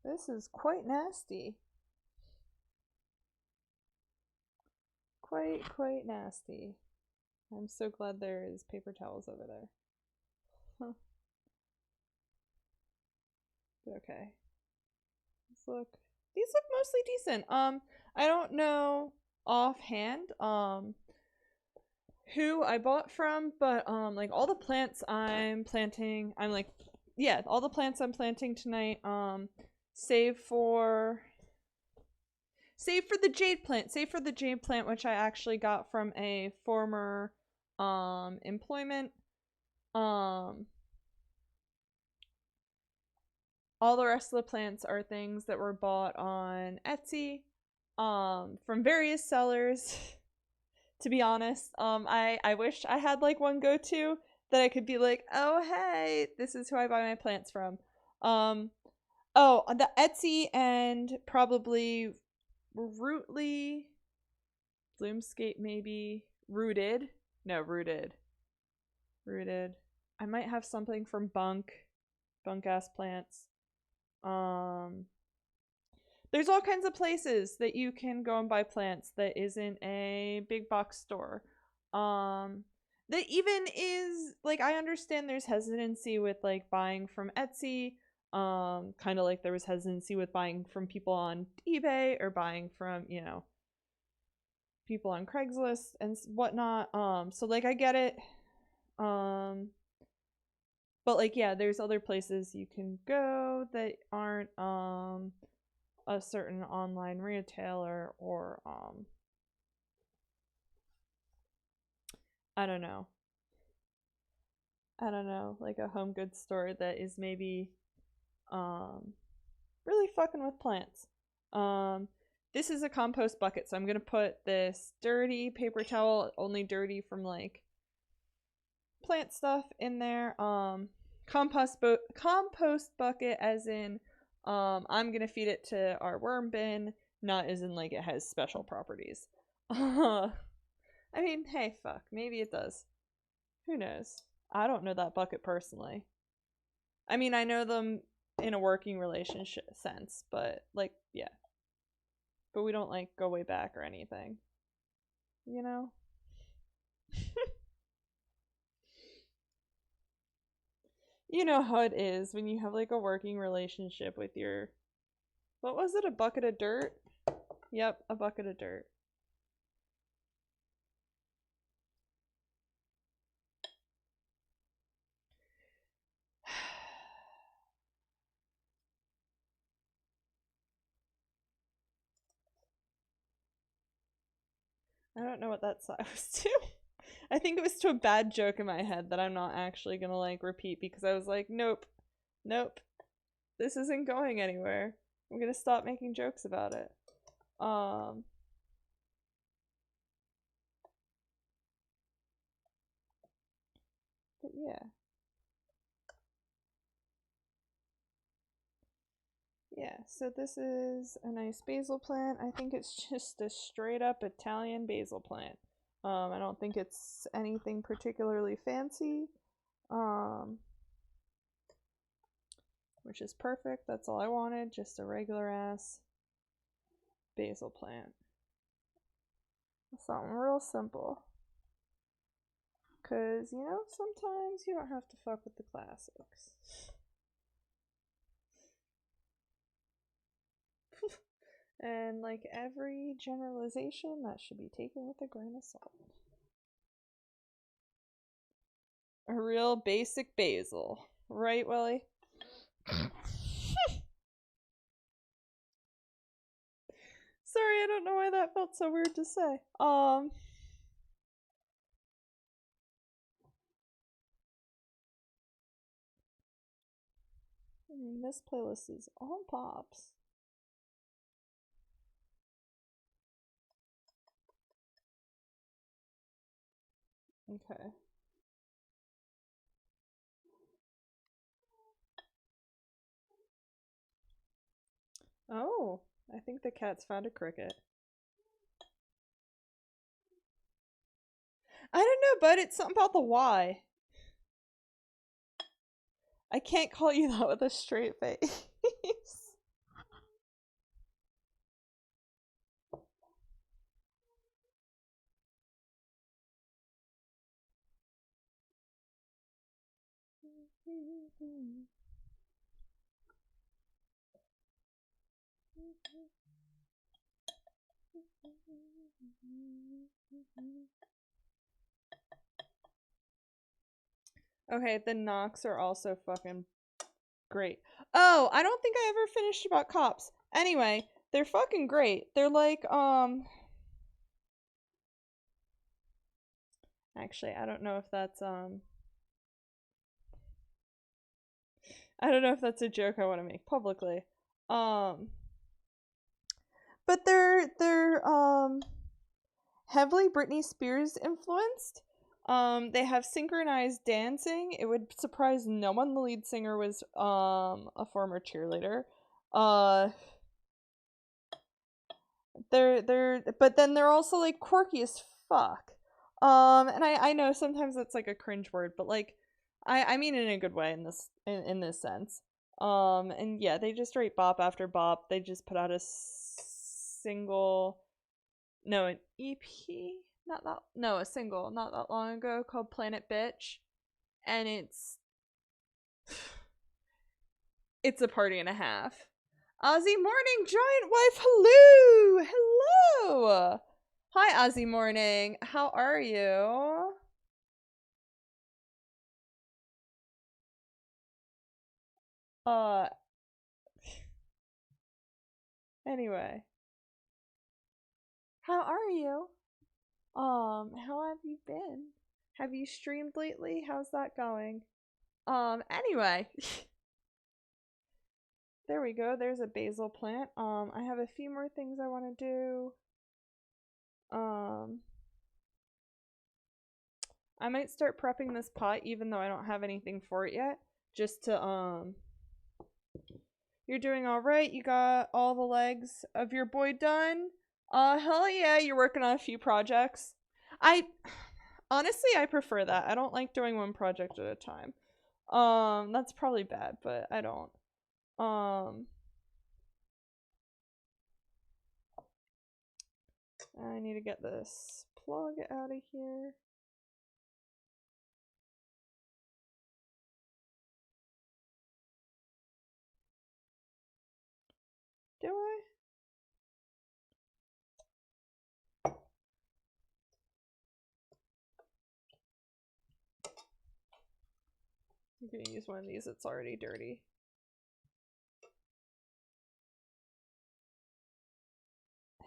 This is quite nasty. Quite nasty. I'm so glad there is paper towels over there. Huh. Okay. These look mostly decent. I don't know offhand who I bought from, but like all the plants I'm planting, all the plants I'm planting tonight, save for save for the jade plant which I actually got from a former employment. All the rest of the plants are things that were bought on Etsy from various sellers. To be honest, I wish I had like one go-to that I could be like, oh hey, this is who I buy my plants from. Oh, the Etsy and probably Rootly, Bloomscape maybe, Rooted. I might have something from Bunk ass plants. Um, there's all kinds of places that you can go and buy plants that isn't a big box store. That even is like I understand there's hesitancy with like buying from Etsy. Kind of like there was hesitancy with buying from people on eBay or buying from, you know, people on Craigslist and whatnot. So like I get it. But like yeah, there's other places you can go that aren't a certain online retailer or I don't know. I don't know, like a home goods store that is maybe really fucking with plants. This is a compost bucket, so I'm gonna put this dirty paper towel, only dirty from like plant stuff in there. Compost bucket as in I'm gonna feed it to our worm bin, not as in like it has special properties. I mean, hey, fuck, maybe it does. Who knows? I don't know that bucket personally. I mean, I know them in a working relationship sense, but like, yeah. But we don't like go way back or anything. You know? You know how it is when you have like a working relationship with your, what was it, a bucket of dirt? Yep, a bucket of dirt. I don't know what that sigh was to. I think it was to a bad joke in my head that I'm not actually gonna like repeat because I was like, nope, nope, this isn't going anywhere. I'm gonna stop making jokes about it. But yeah. Yeah, so this is a nice basil plant. I think it's just a straight up Italian basil plant. I don't think it's anything particularly fancy. Which is perfect. That's all I wanted, just a regular ass basil plant. Something real simple. Cause, you know, sometimes you don't have to fuck with the classics. And like every generalization, that should be taken with a grain of salt. A real basic basil. Right, Willie? Sorry, I don't know why that felt so weird to say. This playlist is all pops. Okay. Oh, I think the cat's found a cricket. I don't know, bud. It's something about the Y. I can't call you that with a straight face. Okay, the knocks are also fucking great. Oh, I don't think I ever finished about cops. Anyway, they're fucking great. They're like, actually, I don't know if that's, I don't know if that's a joke I want to make publicly. But they're heavily Britney Spears influenced. They have synchronized dancing. It would surprise no one the lead singer was a former cheerleader. But then they're also like quirky as fuck. And I know sometimes that's like a cringe word, but like I mean it in a good way in this sense. And yeah, they just write bop after bop. They just put out a single, no, an EP, a single not that long ago called Planet Bitch, and it's It's a party and a half. Ozzy Morning, Giant Wife, hello! Hello! Hi, Ozzy Morning. How are you? Anyway. How are you? How have you been? Have you streamed lately? How's that going? Anyway. There we go. There's a basil plant. I have a few more things I want to do. I might start prepping this pot even though I don't have anything for it yet. Just to, You're doing alright. You got all the legs of your boy done? Hell yeah, you're working on a few projects. Honestly, I prefer that. I don't like doing one project at a time. That's probably bad, but I don't. I need to get this plug out of here. Do I? I'm gonna use one of these that's already dirty.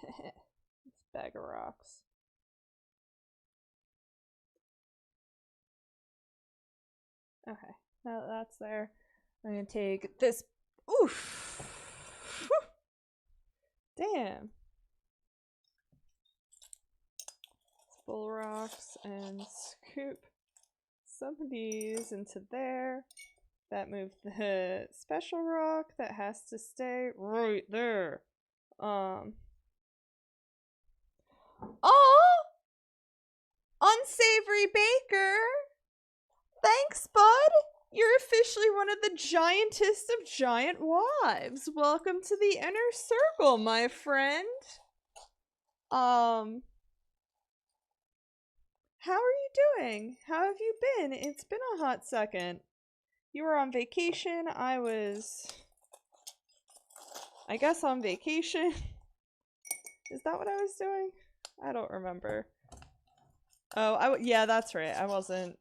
This bag of rocks. Okay, now that that's there, I'm gonna take this. Oof! Damn. Full rocks and scoop some of these into there. That moves the special rock that has to stay right there. Oh! Unsavory Baker! Thanks, bud! You're officially one of the giantest of giant wives. Welcome to the inner circle, my friend. How are you doing? How have you been? It's been a hot second. You were on vacation. I was, I guess, on vacation. Is that what I was doing? I don't remember. Oh, yeah, that's right. I wasn't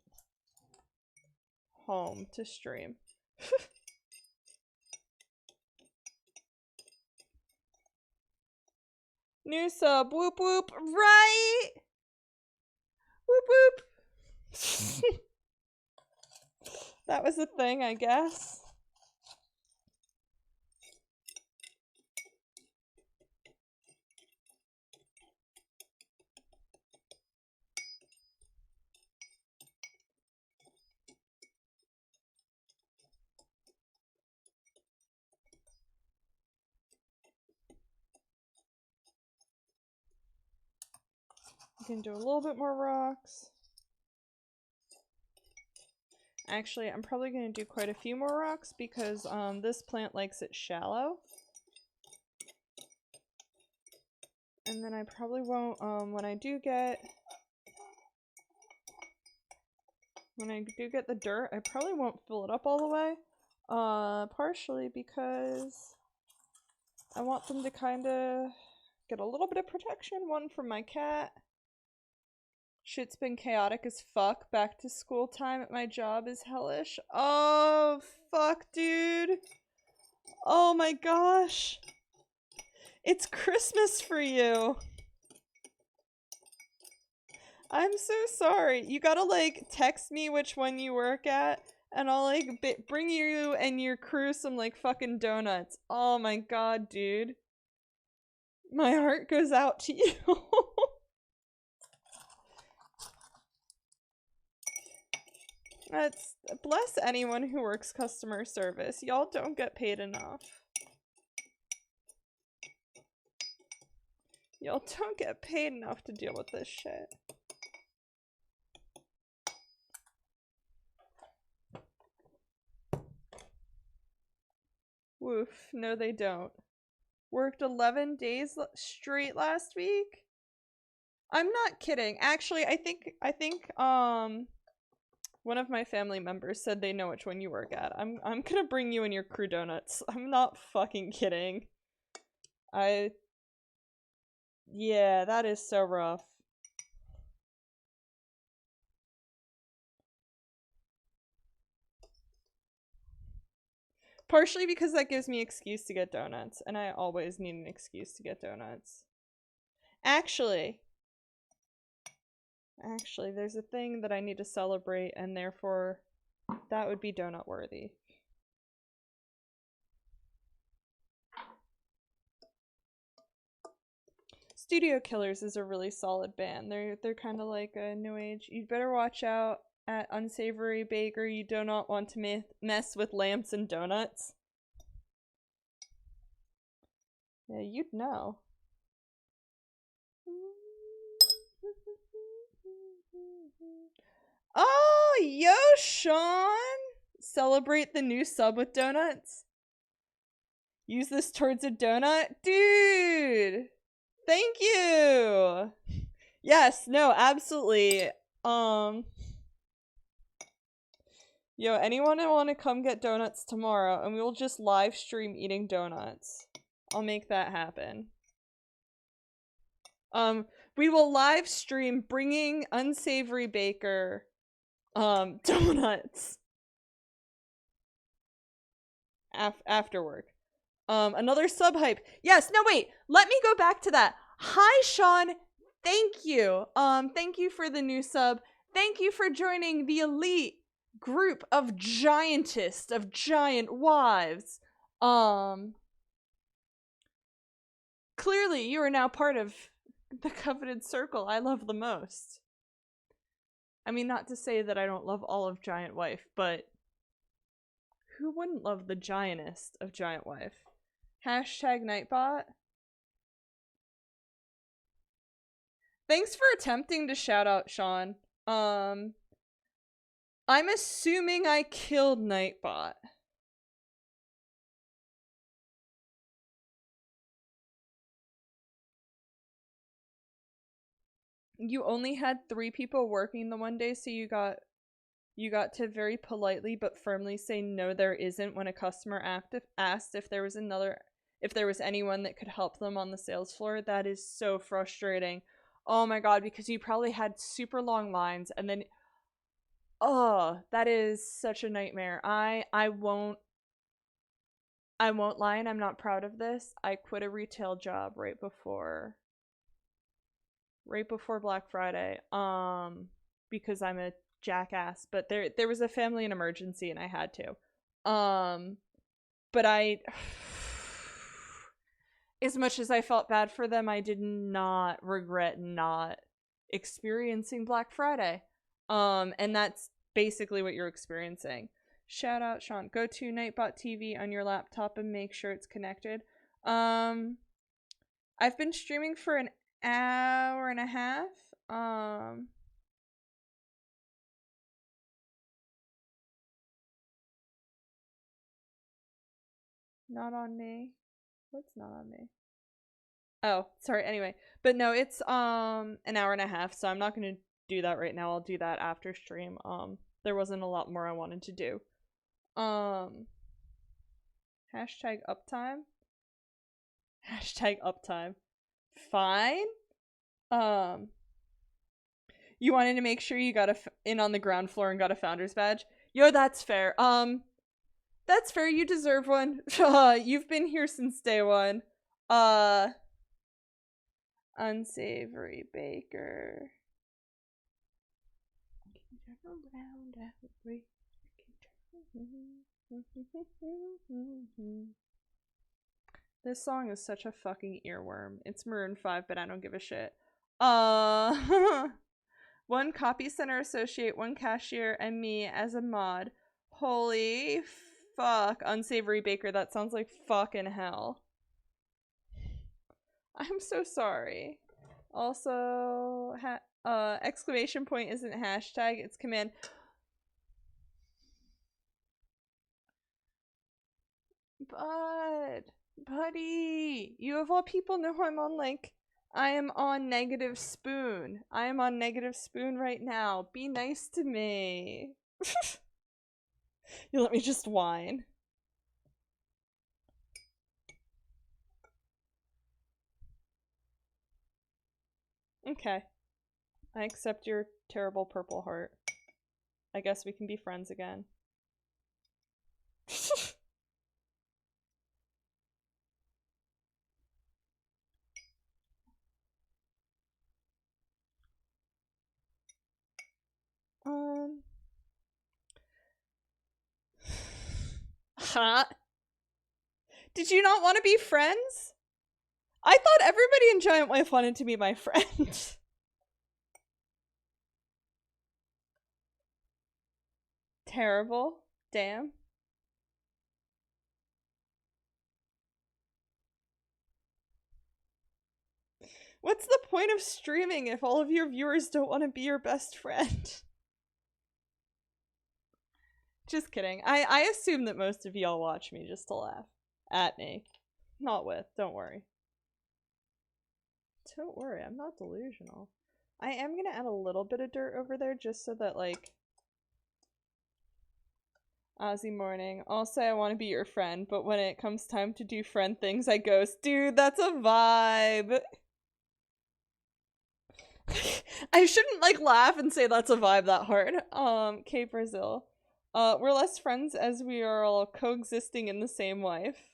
home to stream. New sub, whoop whoop, right? Whoop whoop. That was a thing, I guess. You can do a little bit more rocks. Actually, I'm probably going to do quite a few more rocks because this plant likes it shallow. And then I probably won't, when I do get the dirt, I probably won't fill it up all the way. Partially because I want them to kind of get a little bit of protection. One from my cat. Shit's been chaotic as fuck. Back to school time at my job is hellish. Oh, fuck, dude. Oh my gosh. It's Christmas for you. I'm so sorry. You gotta, like, text me which one you work at, and I'll, like, bring you and your crew some, like, fucking donuts. Oh my god, dude. My heart goes out to you. Bless anyone who works customer service. Y'all don't get paid enough. Y'all don't get paid enough to deal with this shit. Woof. No, they don't. Worked 11 days straight last week? I'm not kidding. Actually, I think One of my family members said they know which one you work at. I'm gonna bring you and your crew donuts. I'm not fucking kidding. Yeah, that is so rough. Partially because that gives me an excuse to get donuts, and I always need an excuse to get donuts. Actually, there's a thing that I need to celebrate, and therefore, that would be donut worthy. Studio Killers is a really solid band. They're kind of like a new age. You'd better watch out at Unsavory Baker. You do not want to mess with lamps and donuts. Yeah, you'd know. Oh, yo, Sean! Celebrate the new sub with donuts. Use this towards a donut? Dude! Thank you! Yes, no, absolutely. Yo, anyone want to come get donuts tomorrow, and we will just live stream eating donuts. I'll make that happen. We will live stream bringing Unsavory Baker, donuts. After work. Another sub hype. Yes, no, wait. Let me go back to that. Hi, Sean. Thank you. Thank you for the new sub. Thank you for joining the elite group of giantess of giant wives. Clearly you are now part of the coveted circle I love the most. I mean, not to say that I don't love all of Giant Wife, but who wouldn't love the giantest of Giant Wife? Hashtag Nightbot. Thanks for attempting to shout out Sean. I'm assuming I killed Nightbot. You only had 3 people working the one day, so you got to very politely but firmly say no there isn't when a customer asked if there was anyone that could help them on the sales floor. That is so frustrating. Oh my god, because you probably had super long lines, and then oh, that is such a nightmare. I won't lie, and I'm not proud of this. I quit a retail job right before Black Friday, because I'm a jackass, but there was a family emergency and I had to. But as much as I felt bad for them, I did not regret not experiencing Black Friday. And that's basically what you're experiencing. Shout out Sean. Go to Nightbot TV on your laptop and make sure it's connected. I've been streaming for an hour and a half. Not on me. What's not on me? Oh, sorry. Anyway, but no, it's an hour and a half, so I'm not gonna do that right now. I'll do that after stream. There wasn't a lot more I wanted to do. Hashtag uptime. Hashtag uptime. Fine. You wanted to make sure you got in on the ground floor and got a founder's badge. Yo, that's fair. That's fair. You deserve one. You've been here since day one. Unsavory Baker. This song is such a fucking earworm. It's Maroon 5, but I don't give a shit. One copy center associate, one cashier, and me as a mod. Holy fuck. Unsavory Baker, that sounds like fucking hell. I'm so sorry. Also, exclamation point isn't hashtag, it's command. Buddy, you of all people know I am on Negative Spoon. I am on Negative Spoon right now. Be nice to me. You let me just whine. Okay. I accept your terrible purple heart. I guess we can be friends again. Hot. Did you not want to be friends? I thought everybody in Giant Wife wanted to be my friend. Terrible. Damn. What's the point of streaming if all of your viewers don't want to be your best friend? Just kidding. I assume that most of y'all watch me just to laugh at me. Not with, don't worry. Don't worry, I'm not delusional. I am gonna add a little bit of dirt over there just so that, like... Ozzy Morning. I'll say I want to be your friend, but when it comes time to do friend things, I ghost. Dude, that's a vibe! I shouldn't, like, laugh and say that's a vibe that hard. K Brazil. We're less friends as we are all coexisting in the same wife.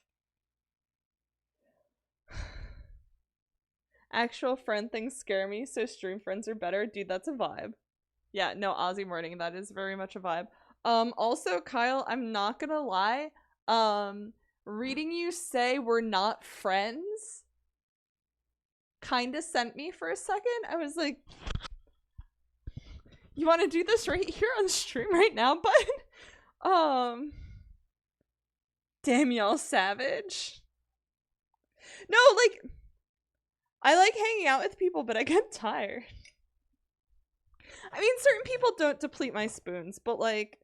Actual friend things scare me, so stream friends are better. Dude, that's a vibe. Yeah, no, Ozzy Morning, that is very much a vibe. Also, Kyle, I'm not gonna lie. Reading you say we're not friends kinda sent me for a second. I was like, you wanna do this right here on stream right now, bud? Damn y'all savage. No, like, I like hanging out with people, but I get tired. I mean, certain people don't deplete my spoons, but, like,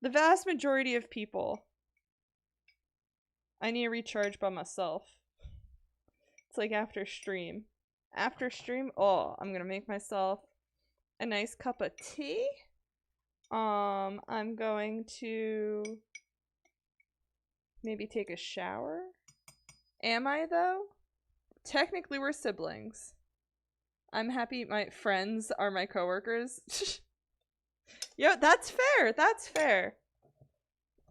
the vast majority of people, I need to recharge by myself. It's like after stream. After stream, oh, I'm gonna make myself a nice cup of tea. I'm going to maybe take a shower. Am I, though? Technically, we're siblings. I'm happy my friends are my coworkers. Yo, that's fair. That's fair.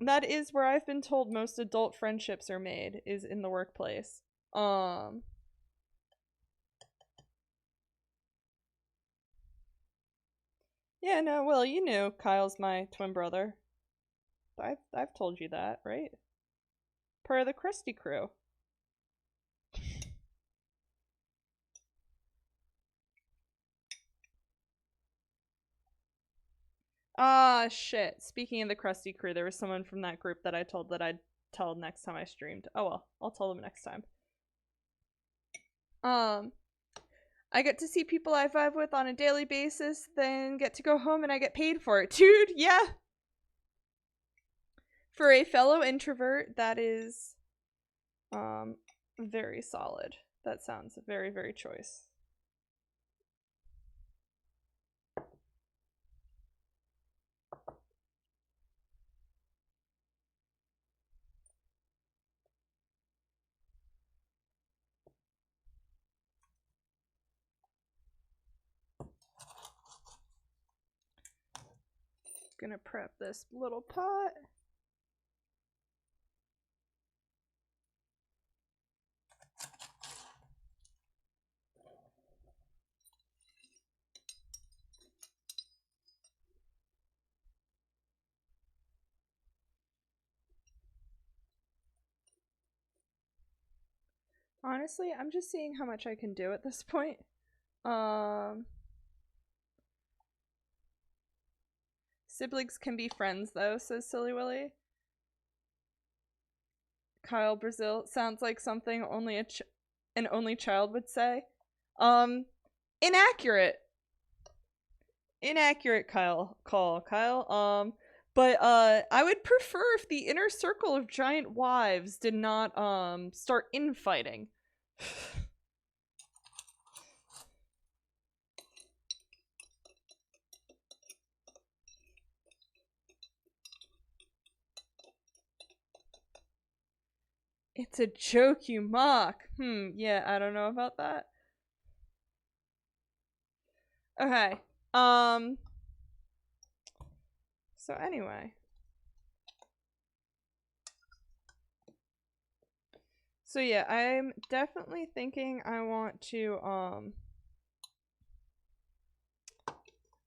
That is where I've been told most adult friendships are made, is in the workplace. Yeah, no, well, you knew Kyle's my twin brother. I've told you that, right? Per the Krusty crew. Ah, shit. Speaking of the Krusty crew, there was someone from that group that I told that I'd tell next time I streamed. Oh well, I'll tell them next time. I get to see people I vibe with on a daily basis, then get to go home and I get paid for it. Dude, yeah! For a fellow introvert, that is, very solid. That sounds very, very choice. Gonna prep this little pot. Honestly, I'm just seeing how much I can do at this point. Siblings can be friends, though, says Silly Willy. Kyle Brazil sounds like something only an only child would say. Inaccurate. Inaccurate, Kyle. Kyle. But I would prefer if the inner circle of giant wives did not start infighting. It's a joke you mock. Yeah, I don't know about that. Okay. So anyway. So yeah, I'm definitely thinking I want to,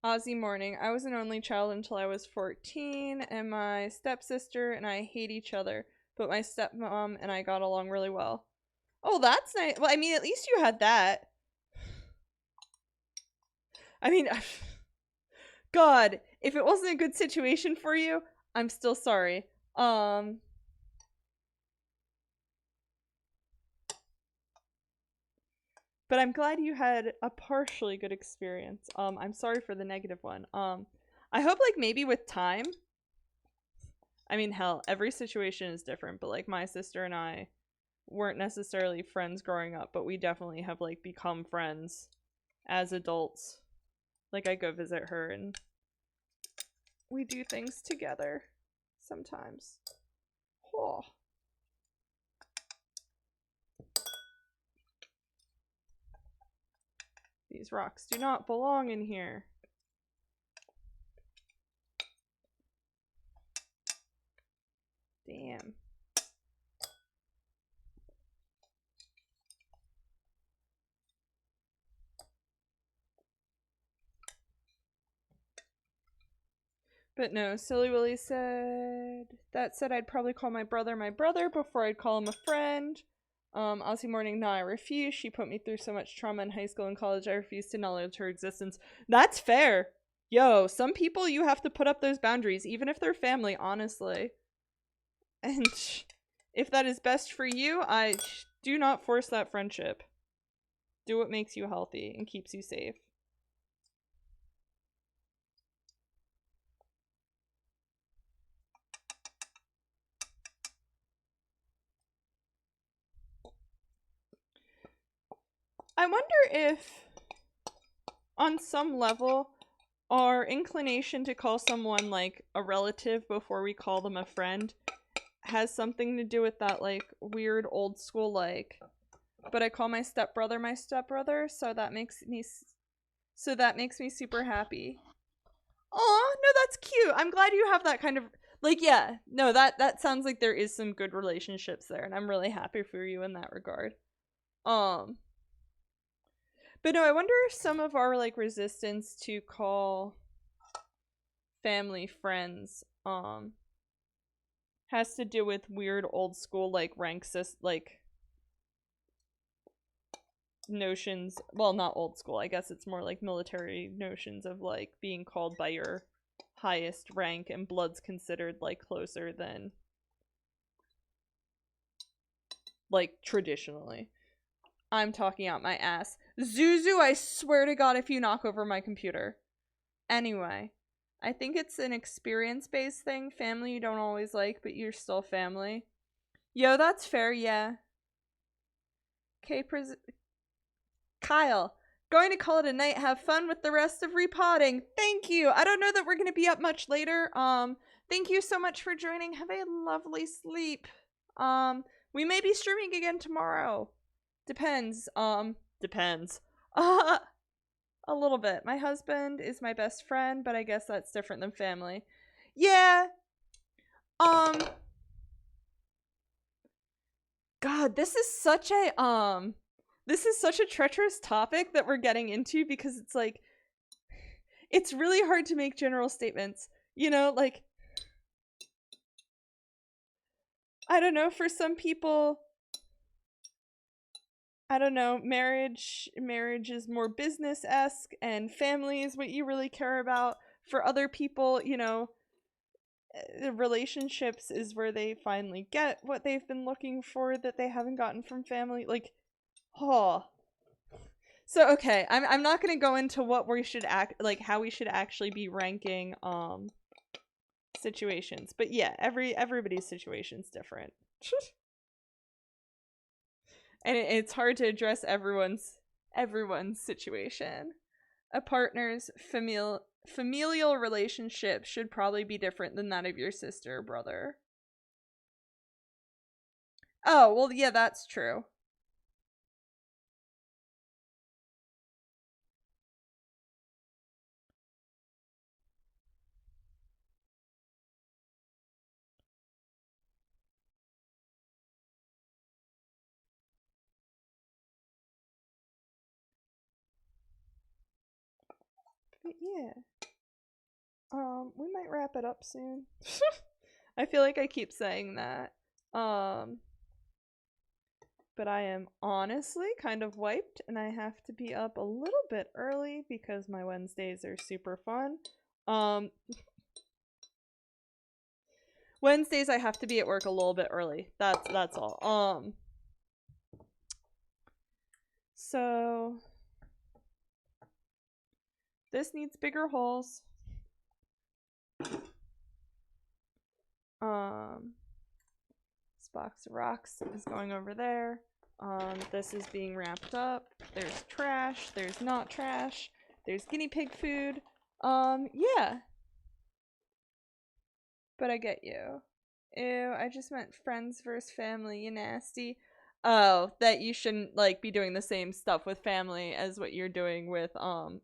Aussie morning. I was an only child until I was 14, and my stepsister and I hate each other, but my stepmom and I got along really well. Oh, that's nice. Well, I mean, at least you had that. I mean, God, if it wasn't a good situation for you, I'm still sorry. But I'm glad you had a partially good experience. I'm sorry for the negative one. I hope, like, maybe with time. I mean, hell, every situation is different, but like my sister and I weren't necessarily friends growing up, but we definitely have like become friends as adults. Like I go visit her and we do things together sometimes. Oh. These rocks do not belong in here. Damn. But no, Silly Willy said, that said, I'd probably call my brother before I'd call him a friend. Aussie morning, no, I refuse. She put me through so much trauma in high school and college, I refuse to acknowledge her existence. That's fair. Yo, some people you have to put up those boundaries, even if they're family, honestly. And if that is best for you, I do not force that friendship. Do what makes you healthy and keeps you safe. I wonder if, on some level, our inclination to call someone, like, a relative before we call them a friend has something to do with that, like, weird old school, like, but I call my stepbrother, so that makes me super happy. Aw, no, that's cute. I'm glad you have that kind of, like, yeah, no, that sounds like there is some good relationships there, and I'm really happy for you in that regard. But no, I wonder if some of our, like, resistance to call family friends, has to do with weird old school, like, like, notions. Well, not old school, I guess it's more like military notions of, like, being called by your highest rank and blood's considered, like, closer than, like, traditionally. I'm talking out my ass. Zuzu, I swear to God if you knock over my computer. Anyway, I think it's an experience-based thing. Family you don't always like, but you're still family. Yo, that's fair, yeah. Okay, Kyle, going to call it a night. Have fun with the rest of repotting. Thank you. I don't know that we're going to be up much later. Thank you so much for joining. Have a lovely sleep. We may be streaming again tomorrow. Depends. Depends. A little bit. My husband is my best friend, but I guess that's different than family. Yeah. God, this is such a treacherous topic that we're getting into because it's like it's really hard to make general statements. You know, like I don't know, for some people I don't know, marriage is more business-esque and family is what you really care about. For other people, you know, relationships is where they finally get what they've been looking for that they haven't gotten from family. Like, oh. So okay, I'm not gonna go into what we should how we should actually be ranking situations, but yeah, everybody's situation's different. And it's hard to address everyone's situation. A partner's familial relationship should probably be different than that of your sister or brother. Oh, well, yeah, that's true. But yeah. We might wrap it up soon. I feel like I keep saying that. But I am honestly kind of wiped, and I have to be up a little bit early because my Wednesdays are super fun. Wednesdays I have to be at work a little bit early. That's all. So this needs bigger holes. This box of rocks is going over there. This is being wrapped up. There's trash. There's not trash. There's guinea pig food. Yeah. But I get you. Ew, I just meant friends versus family, you nasty. Oh, that you shouldn't, like, be doing the same stuff with family as what you're doing with, a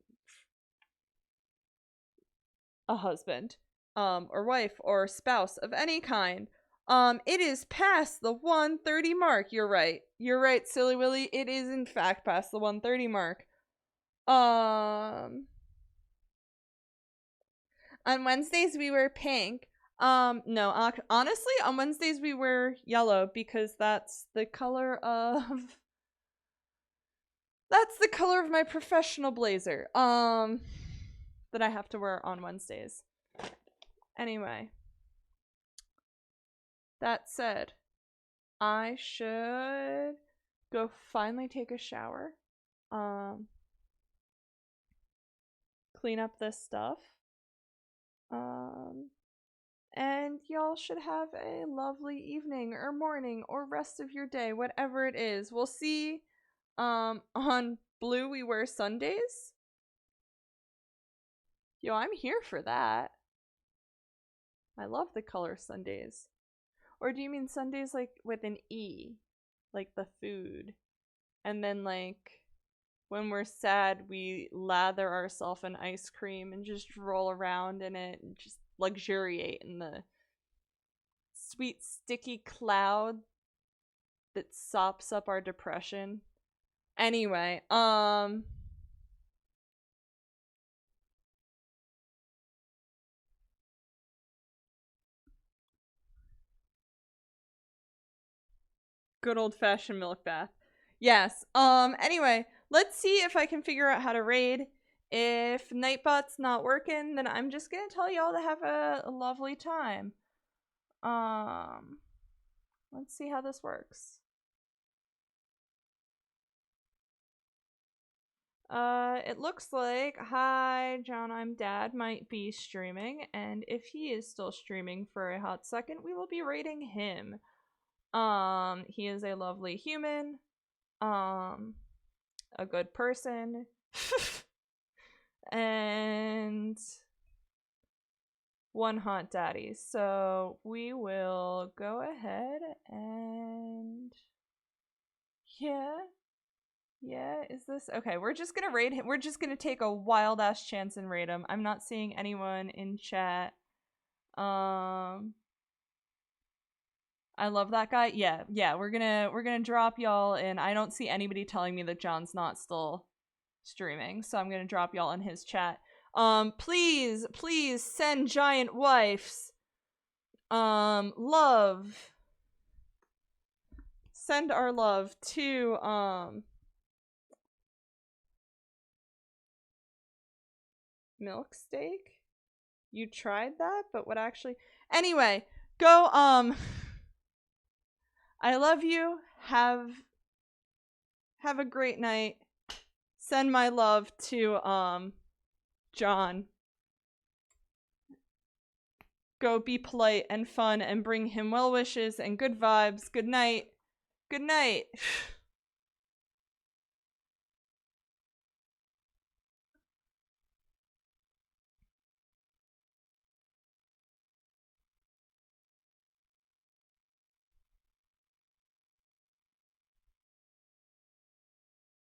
husband, or wife, or spouse of any kind. It is past the 1:30 mark. You're right. You're right, Silly Willy. It is, in fact, past the 1:30 mark. On Wednesdays, we wear pink. No, honestly, on Wednesdays, we wear yellow because that's the color of... That's the color of my professional blazer, that I have to wear on Wednesdays. Anyway. That said, I should go finally take a shower. Clean up this stuff. And y'all should have a lovely evening or morning or rest of your day, whatever it is. We'll see. On Blue we wear Sundays. Yo, I'm here for that. I love the color Sundays. Or do you mean Sundays like with an E? Like the food. And then like when we're sad we lather ourselves in ice cream and just roll around in it and just luxuriate in the sweet sticky cloud that sops up our depression. Anyway, good old-fashioned milk bath. Yes. Anyway, let's see if I can figure out how to raid. If Nightbot's not working, then I'm just gonna tell y'all to have a lovely time. Let's see how this works. It looks like Hi John, I'm Dad might be streaming, and if he is still streaming for a hot second, we will be raiding him. He is a lovely human, a good person, and one hot daddy. So we will go ahead and yeah, is this okay? We're just gonna raid him. We're just gonna take a wild ass chance and raid him. I'm not seeing anyone in chat. I love that guy. Yeah, we're gonna drop y'all in. I don't see anybody telling me that John's not still streaming, so I'm gonna drop y'all in his chat. Please send giant wifes love. Send our love to Milk Steak. You tried that, but what actually... Anyway, go, I love you. Have a great night. Send my love to, John. Go be polite and fun and bring him well wishes and good vibes. Good night. Good night.